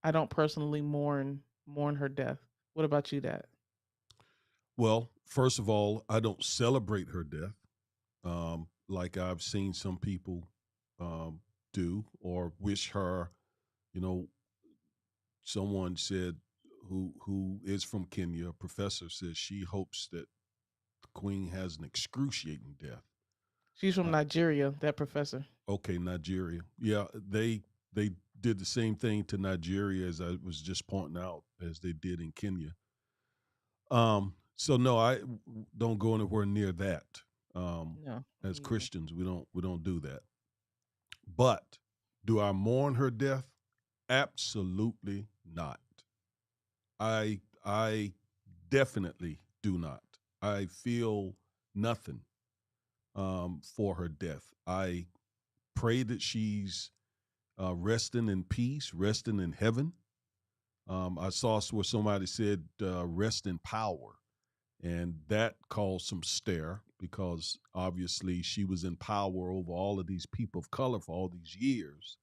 I don't personally mourn her death. What about you, Dad? Well, first of all, I don't celebrate her death like I've seen some people um, do or wish her. You know, someone said who is from Kenya, a professor says she hopes that the queen has an excruciating death. She's from Uh, Nigeria, that professor. okay, Nigeria. Yeah, they did the same thing to Nigeria as I was just pointing out as they did in Kenya. So no, don't go anywhere near that. Um, No, as me either. Christians, we don't do that. But do I mourn her death? Absolutely not. I definitely do not. I feel nothing for her death. I pray that she's resting in peace, resting in heaven. I saw where somebody said rest in power, and that caused some stare because obviously she was in power over all of these people of color for all these years.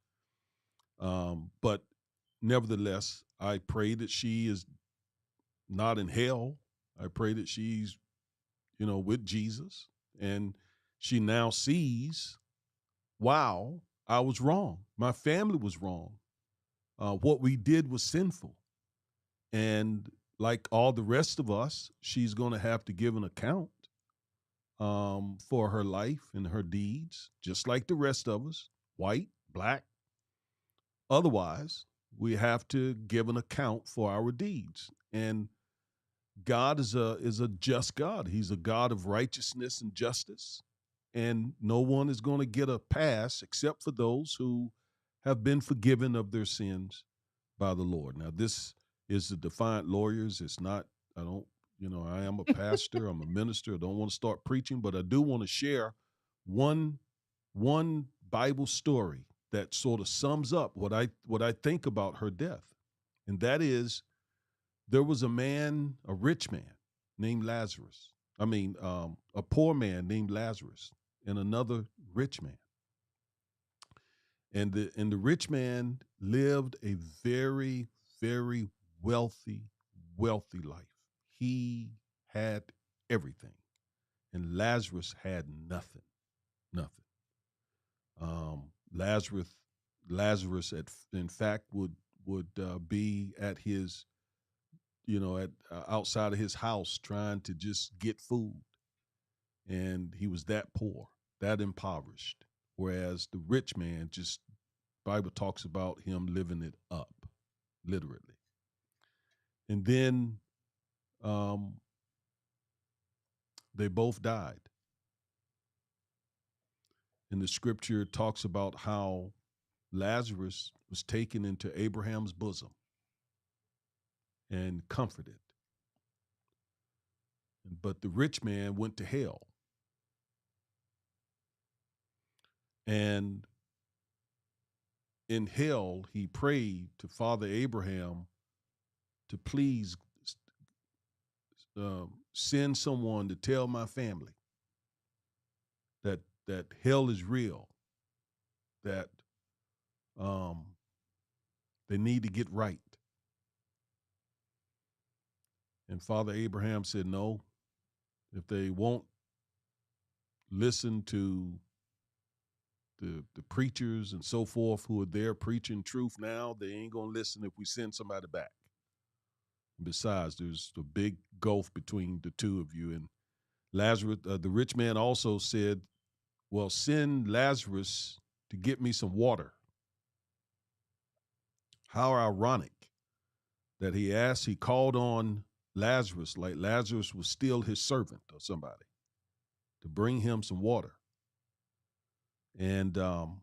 But nevertheless, I pray that she is not in hell. I pray that she's, with Jesus and she now sees, wow, I was wrong. My family was wrong. What we did was sinful. And like all the rest of us, she's going to have to give an account for her life and her deeds, just like the rest of us, white, black, otherwise. We have to give an account for our deeds. And God is a just God. He's a God of righteousness and justice. And no one is going to get a pass except for those who have been forgiven of their sins by the Lord. Now, this is the Defiant Lawyers. It's not, I don't, I am a pastor, I'm a minister. I don't want to start preaching, but I do want to share one one Bible story that sort of sums up what I think about her death. And that is there was a rich man named Lazarus. I mean, a poor man named Lazarus and another rich man. And the rich man lived a very, very wealthy, wealthy life. He had everything. And Lazarus had nothing. Nothing. Lazarus in fact would be at his at outside of his house trying to just get food, and he was that poor, that impoverished. Whereas the rich man, just Bible talks about him living it up, literally. And then um, they both died. And the scripture talks about how Lazarus was taken into Abraham's bosom and comforted. But the rich man went to hell. And in hell, he prayed to Father Abraham to please send someone to tell my family that hell is real, that um, they need to get right. And Father Abraham said, no, if they won't listen to the preachers and so forth who are there preaching truth now, they ain't going to listen if we send somebody back. Besides, there's a big gulf between the two of you. And Lazarus, the rich man also said, well, send Lazarus to get me some water. How ironic that he called on Lazarus, like Lazarus was still his servant or somebody, to bring him some water. And and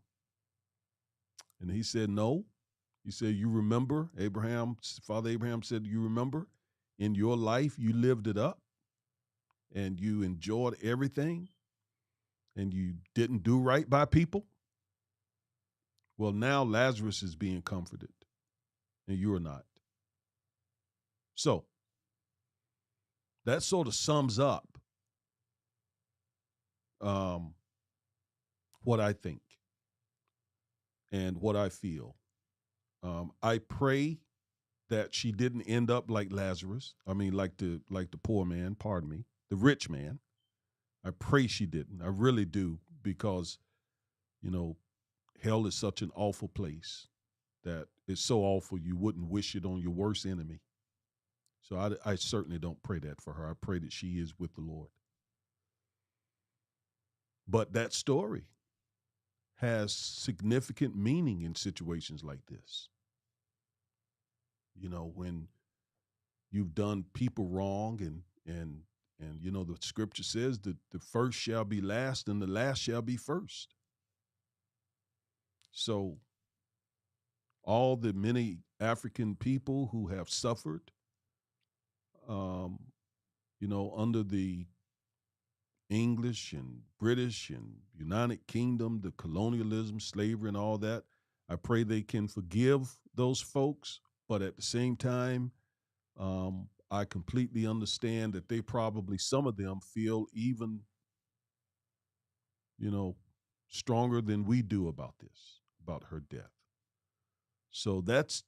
he said no. He said, "You remember Abraham? Father Abraham said, you remember in your life you lived it up and you enjoyed everything and you didn't do right by people. Well, now Lazarus is being comforted and you are not." So that sort of sums up um, what I think and what I feel. I pray that she didn't end up like Lazarus. I mean, like the poor man. Pardon me, the rich man. I pray she didn't. I really do, because you know hell is such an awful place that it's so awful you wouldn't wish it on your worst enemy. So I certainly don't pray that for her. I pray that she is with the Lord. But that story has significant meaning in situations like this. When you've done people wrong, and the scripture says that the first shall be last and the last shall be first. So all the many African people who have suffered, um, under the English and British and United Kingdom, the colonialism, slavery, and all that, I pray they can forgive those folks. But at the same time, I completely understand that they probably, some of them, feel even, you know, stronger than we do about this, about her death. So that's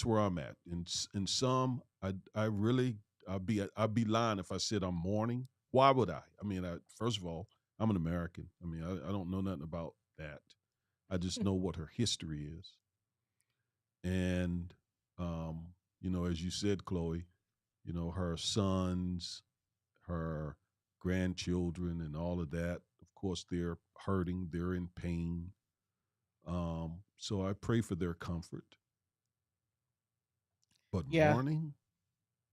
where I'm at. In some, I really, I'd be lying if I said I'm mourning. Why would I? I mean, first of all, I'm an American. I mean, I don't know nothing about that. I just know what her history is, and um, as you said, Chloe, her sons, her grandchildren, and all of that. Of course, they're hurting. They're in pain. So I pray for their comfort. But Yeah. mourning,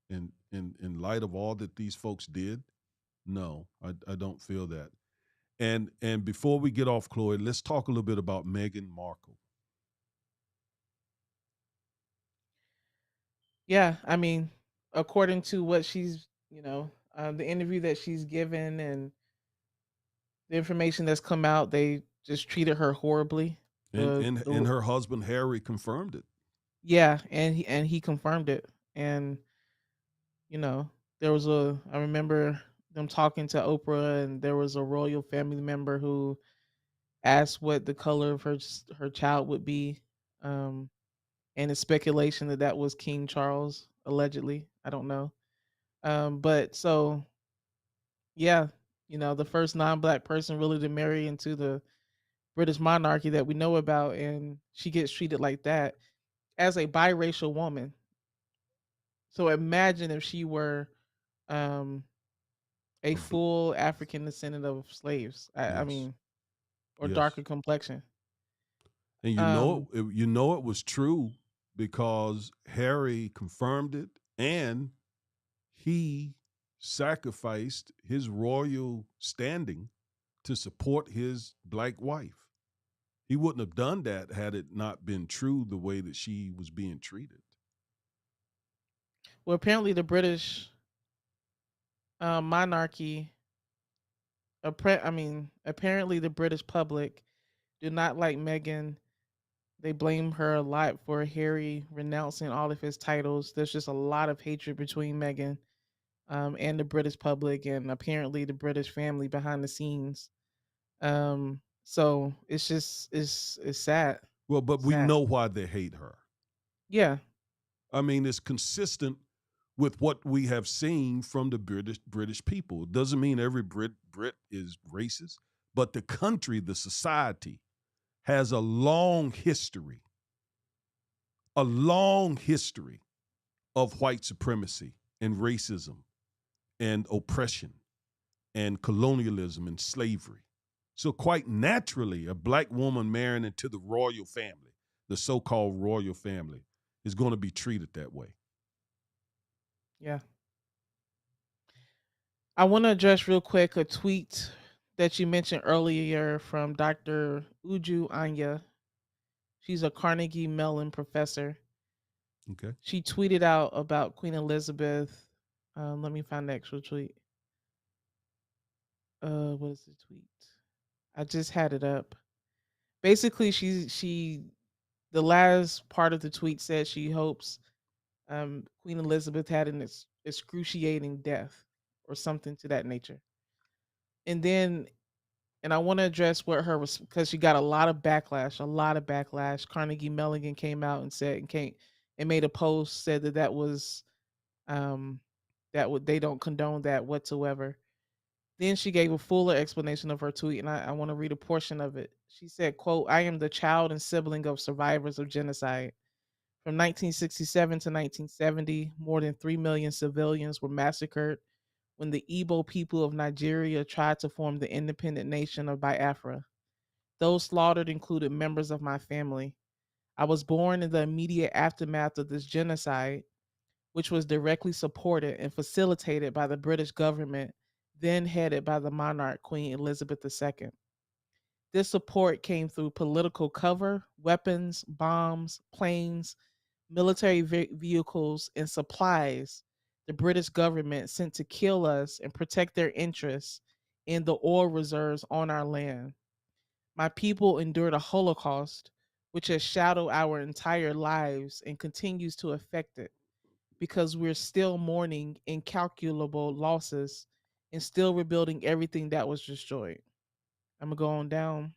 in light of all that these folks did, no, I don't feel that. And before we get off, Chloe, let's talk a little bit about Meghan Markle. Yeah. I mean, according to what the interview that she's given and the information that's come out, they just treated her horribly. And The and the and her husband Harry confirmed it. Yeah, and he confirmed it. And you know, I remember them talking to Oprah, and there was a royal family member who asked what the color of her child would be. Um, and it's speculation that that was King Charles, allegedly. I don't know. But so yeah, the first non-black person really to marry into the British monarchy that we know about, and she gets treated like that as a biracial woman. So imagine if she were um, a A bl- full African descendant of slaves. I yes, mean, or yes. darker complexion. And Um, it was true because Harry confirmed it, and he sacrificed his royal standing to support his black wife. He wouldn't have done that had it not been true the way that she was being treated. well, apparently the British monarchy. Apparently the British public do not like Meghan. They blame her a lot for Harry renouncing all of his titles. There's just a lot of hatred between Meghan and the British public, and apparently the British family behind the scenes. So it's sad. Well, but we Sad. know why they hate her. Yeah. I mean, it's consistent with what we have seen from the British people. It doesn't mean every Brit is racist, but the country, the society, has a long history of white supremacy and racism and oppression and colonialism and slavery. So quite naturally, a black woman marrying into the royal family, the so-called royal family is going to be treated that way. Yeah. I want to address real quick a tweet that you mentioned earlier from Dr. Uju Anya. She's a Carnegie Mellon professor. Okay. She tweeted out about Queen Elizabeth. Let me find the actual tweet. What is the tweet? I just had it up. Basically, she the last part of the tweet said she hopes Queen Elizabeth had an excruciating death or something to that nature. And then, and I want to address what her was, because she got a lot of backlash, a lot of backlash. Carnegie Mellon came out and said and made a post, said that that was um that would they don't condone that whatsoever. Then she gave a fuller explanation of her tweet, and I want to read a portion of it. She said, quote, I am the child and sibling of survivors of genocide. From 1967 to 1970, more than 3 million civilians were massacred when the Igbo people of Nigeria tried to form the independent nation of Biafra. Those slaughtered included members of my family. I was born in the immediate aftermath of this genocide, which was directly supported and facilitated by the British government, then headed by the monarch Queen Elizabeth II. This support came through political cover, weapons, bombs, planes, military vehicles, and supplies the British government sent to kill us and protect their interests in the oil reserves on our land. My people endured a Holocaust, which has shadowed our entire lives and continues to affect it because we're still mourning incalculable losses and still rebuilding everything that was destroyed. I'm going to go on down.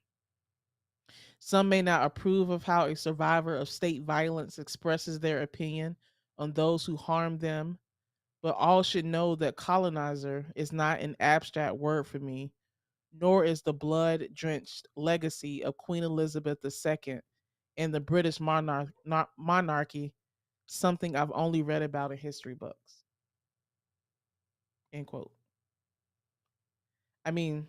Some may not approve of how a survivor of state violence expresses their opinion on those who harm them, but all should know that colonizer is not an abstract word for me, nor is the blood drenched legacy of Queen Elizabeth II and the British monarchy something I've only read about in history books. End quote. I mean,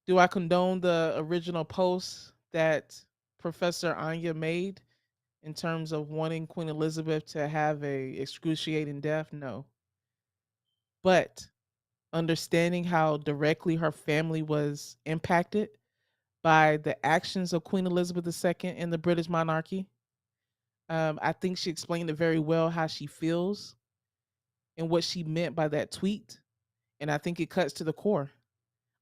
do I condone the original post that Professor Anya made in terms of wanting Queen Elizabeth to have a excruciating death? No. But understanding how directly her family was impacted by the actions of Queen Elizabeth II and the British monarchy, I think she explained it very well how she feels and what she meant by that tweet. And I think it cuts to the core.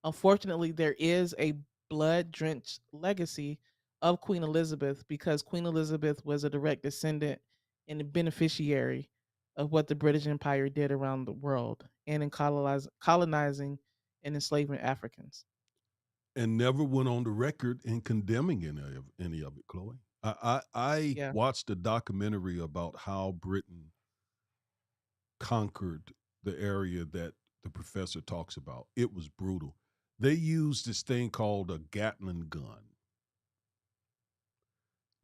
Unfortunately, there is a blood drenched legacy of Queen Elizabeth because Queen Elizabeth was a direct descendant and a beneficiary of what the British Empire did around the world and in colonizing and enslaving Africans. And never went on the record in condemning any of it, Chloe. I Yeah. watched a documentary about how Britain conquered the area that the professor talks about. It was brutal. They used this thing called a Gatling gun.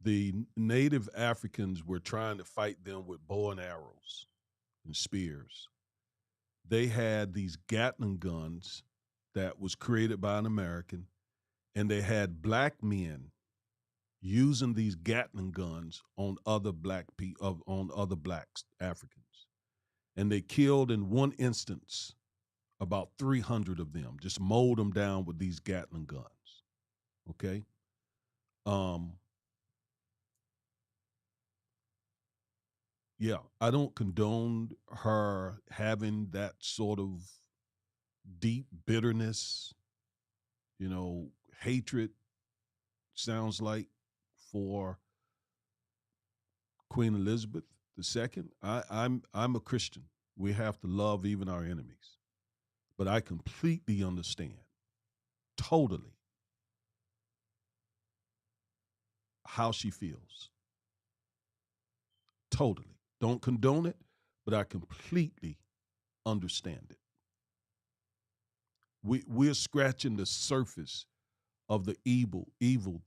The native Africans were trying to fight them with bow and arrows and spears. They had these Gatling guns that was created by an American, and they had black men using these Gatling guns on other on other blacks, Africans. And they killed in one instance about 300 of them, just mowed them down with these Gatling guns. Okay. Um, yeah, I don't condone her having that sort of deep bitterness, hatred sounds like for Queen Elizabeth II. I'm a Christian. We have to love even our enemies. But I completely understand, totally, how she feels. Totally. Don't condone it, but I completely understand it. We're scratching the surface of the evil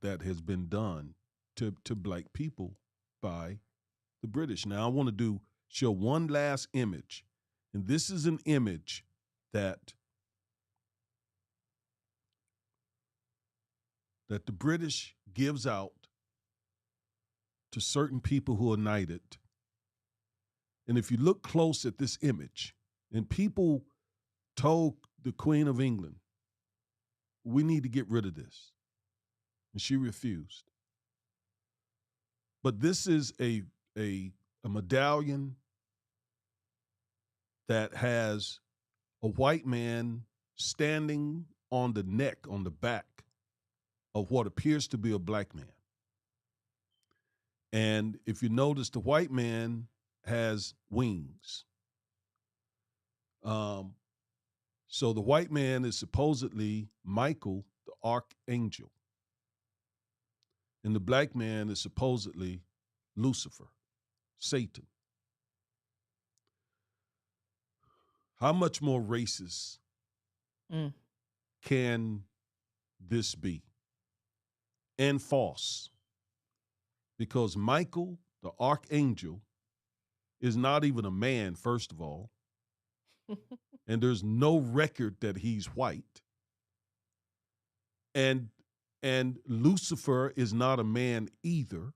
that has been done to black people by the British. Now I want to show one last image, and this is an image that that the British gives out to certain people who are knighted. And if you look close at this image, and people told the Queen of England, we need to get rid of this. And she refused. But this is a medallion that has a white man standing on the neck, on the back of what appears to be a black man. And if you notice, the white man has wings. So the white man is supposedly Michael, the archangel. And the black man is supposedly Lucifer, Satan. How much more racist Mm. can this be? And false. Because Michael, the archangel, is not even a man, first of all. And there's no record that he's white. And Lucifer is not a man either.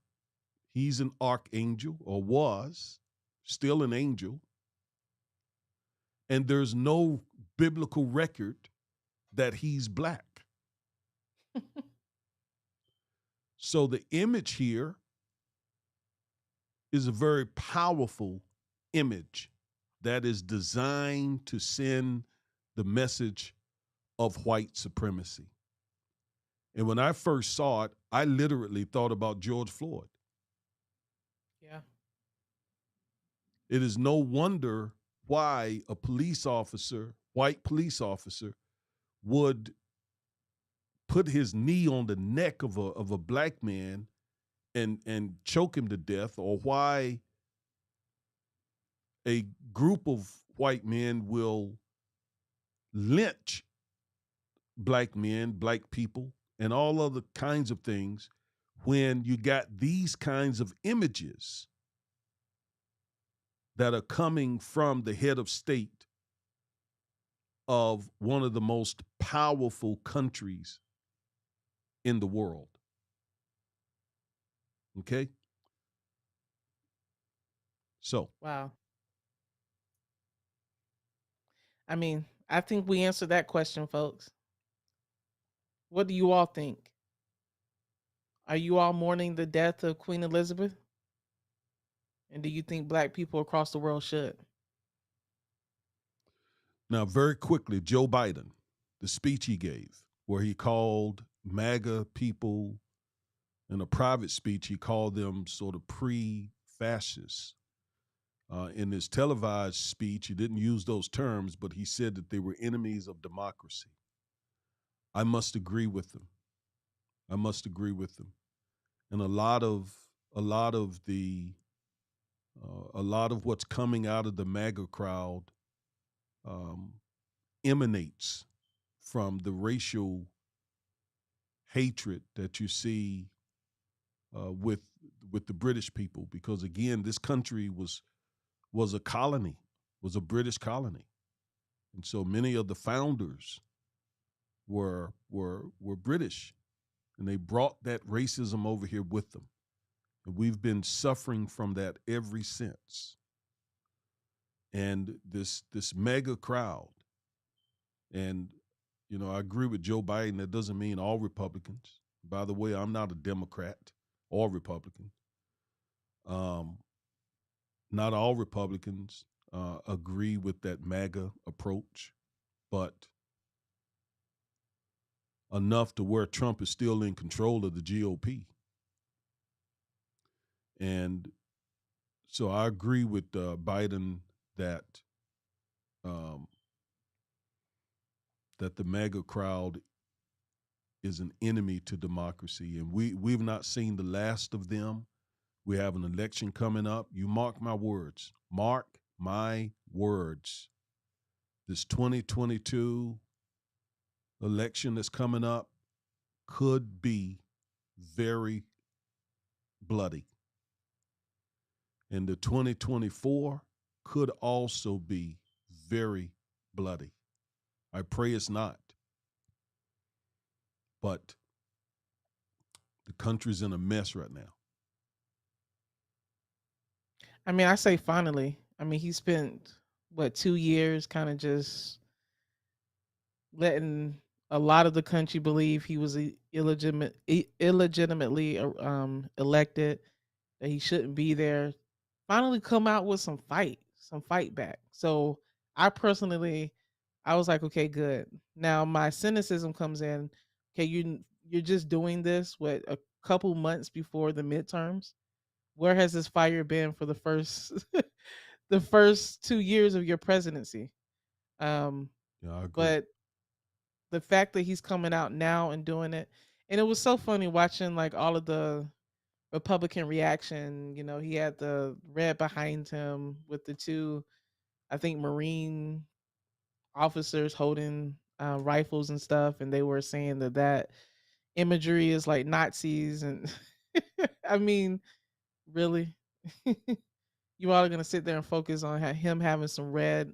He's an archangel, or was, still an angel. And there's no biblical record that he's black. So the image here is a very powerful image that is designed to send the message of white supremacy. And when I first saw it, I literally thought about George Floyd. Yeah. It is no wonder why a police officer, white police officer, would put his knee on the neck of a black man and choke him to death, or why a group of white men will lynch black men, black people, and all other kinds of things when you got these kinds of images that are coming from the head of state of one of the most powerful countries in the world. Okay? So, Wow. I mean, I think we answered that question, folks. What do you all think? Are you all mourning the death of Queen Elizabeth? And do you think black people across the world should? now very quickly, Joe Biden, the speech he gave, where he called MAGA people, in a private speech, he called them sort of pre-fascists. In his televised speech, he didn't use those terms, but he said that they were enemies of democracy. I must agree with them. I must agree with them. And a lot of what's coming out of the MAGA crowd um, emanates from the racial hatred that you see with the British people, because again, this country was a colony, was a British colony, and so many of the founders were British, and they brought that racism over here with them, and we've been suffering from that ever since. And this mega crowd, and I agree with Joe Biden. That doesn't mean all Republicans. By the way, I'm not a Democrat or Republican. Um, Not all Republicans agree with that MAGA approach, but enough to where Trump is still in control of the GOP. And so I agree with Biden that um, that the MAGA crowd is an enemy to democracy, and we've not seen the last of them. We have an election coming up. You mark my words. Mark my words. This 2022 election that's coming up could be very bloody. And the 2024 could also be very bloody. I pray it's not. But The country's in a mess right now. I mean, I say finally. I mean, he spent what 2 years kind of just letting a lot of the country believe he was illegitimately elected, that he shouldn't be there. Finally come out with some fight back. So I personally, I was like, okay, good. Now my cynicism comes in. Okay, you're just doing this with a couple months before the midterms. Where has this fire been for the first the first 2 years of your presidency? Um, Yeah, I agree. but the fact that he's coming out now and doing it, and it was so funny watching like all of the Republican reaction. You know, he had the red behind him with the two, I think, Marine officers holding rifles and stuff, and they were saying that that imagery is like Nazis, and I mean, really, you all are gonna sit there and focus on him having some red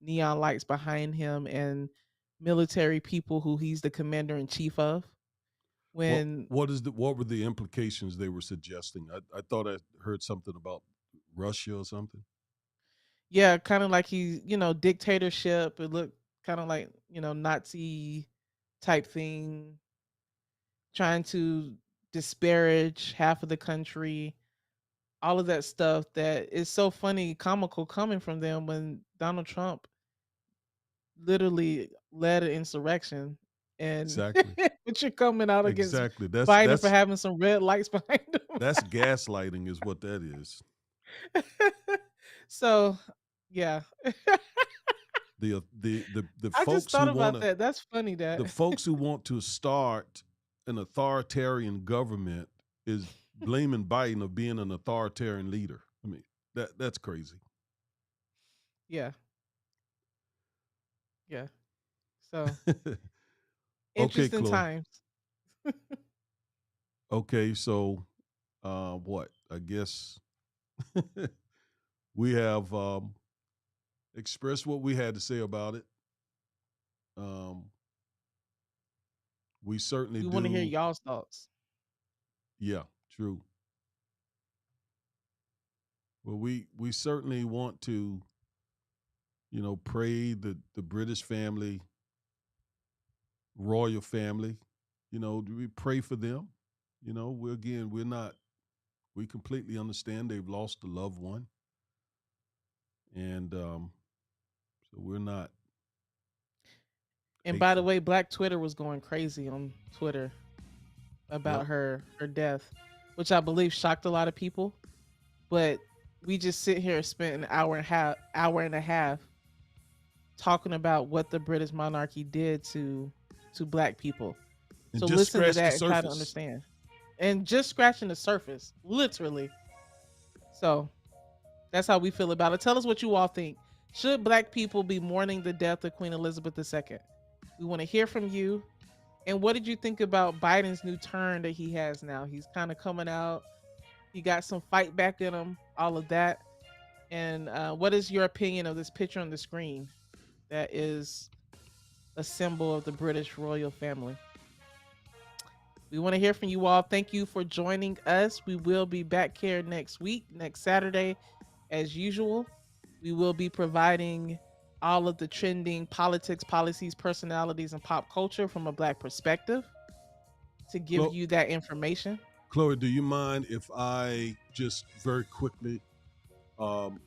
neon lights behind him and military people who he's the commander in chief of What when what were the implications they were suggesting? I thought I heard something about Russia or something. yeah, kind of like he, dictatorship. It looked kind of like, Nazi type thing, trying to disparage half of the country, all of that stuff that is so funny, comical coming from them when Donald Trump literally led an insurrection, and Exactly. but you're coming out against Exactly. Biden for having some red lights behind That's gaslighting is what that is. him. So, yeah. The I just folks who thought want about to that. That's funny the that folks who want to start an authoritarian government is blaming Biden of being an authoritarian leader. I mean, that's crazy. yeah, yeah. So, Okay, interesting Chloe. times. Okay, so what? I guess we have expressed what we had to say about it. Um, we certainly We want to hear do. y'all's thoughts. Yeah, true. Well, we certainly want to, pray the British family, royal family. We pray for them. We're not. We completely understand they've lost a loved one, and so we're not And by the hateful. way, Black Twitter was going crazy on Twitter Yep. about her death, which I believe shocked a lot of people. But we just sit here and spent an hour and a half talking about what the British monarchy did to black people. And So just listen to scratch the that and try to surface. understand. And just scratching the surface, literally. So that's how we feel about it. Tell us what you all think. Should black people be mourning the death of Queen Elizabeth II? We want to hear from you. And what did you think about Biden's new turn that he has now? He's kind of coming out. He got some fight back in him, all of that. And what is your opinion of this picture on the screen that is a symbol of the British royal family? We want to hear from you all. Thank you for joining us. We will be back here next week, next Saturday, as usual. We will be providing all of the trending politics, policies, personalities, and pop culture from a black perspective to give Chlo- you that information. Chloe, do you mind if I just very quickly um,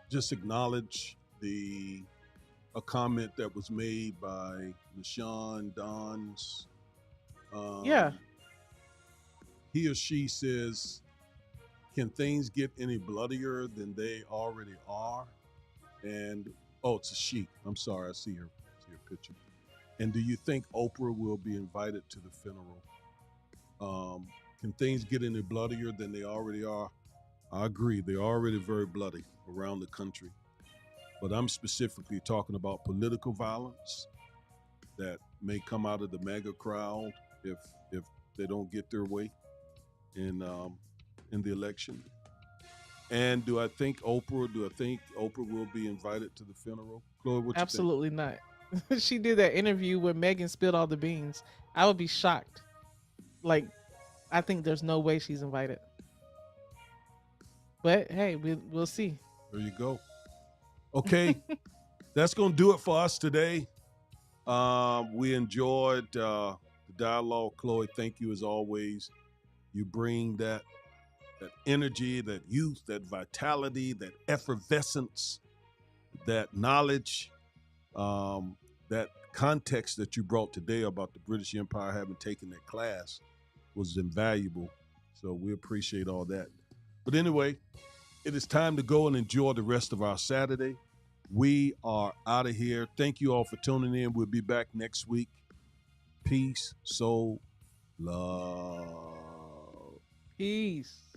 just acknowledge the a comment that was made by Nashawn Dons? Yeah, Um, he or she says, "Can things get any bloodier than they already are?" And oh, it's a she. I'm sorry, I see her picture. And do you think Oprah will be invited to the funeral? Um, can things get any bloodier than they already are? I agree. They're already very bloody around the country. But I'm specifically talking about political violence that may come out of the MAGA crowd if they don't get their way in the election. And do I think Oprah? Do I think Oprah will be invited to the funeral? Chloe, what you think? absolutely not. She did that interview where Megan spilled all the beans. I would be shocked. Like, I think there's no way she's invited. But hey, we'll see. There you go. Okay, that's going to do it for us today. We enjoyed the dialogue, Chloe. Thank you as always. You bring that energy, that youth, that vitality, that effervescence, that knowledge, that context that you brought today about the British Empire having taken that class was invaluable. So we appreciate all that. But anyway, it is time to go and enjoy the rest of our Saturday. We are out of here. Thank you all for tuning in. We'll be back next week. Peace, soul, love. Peace.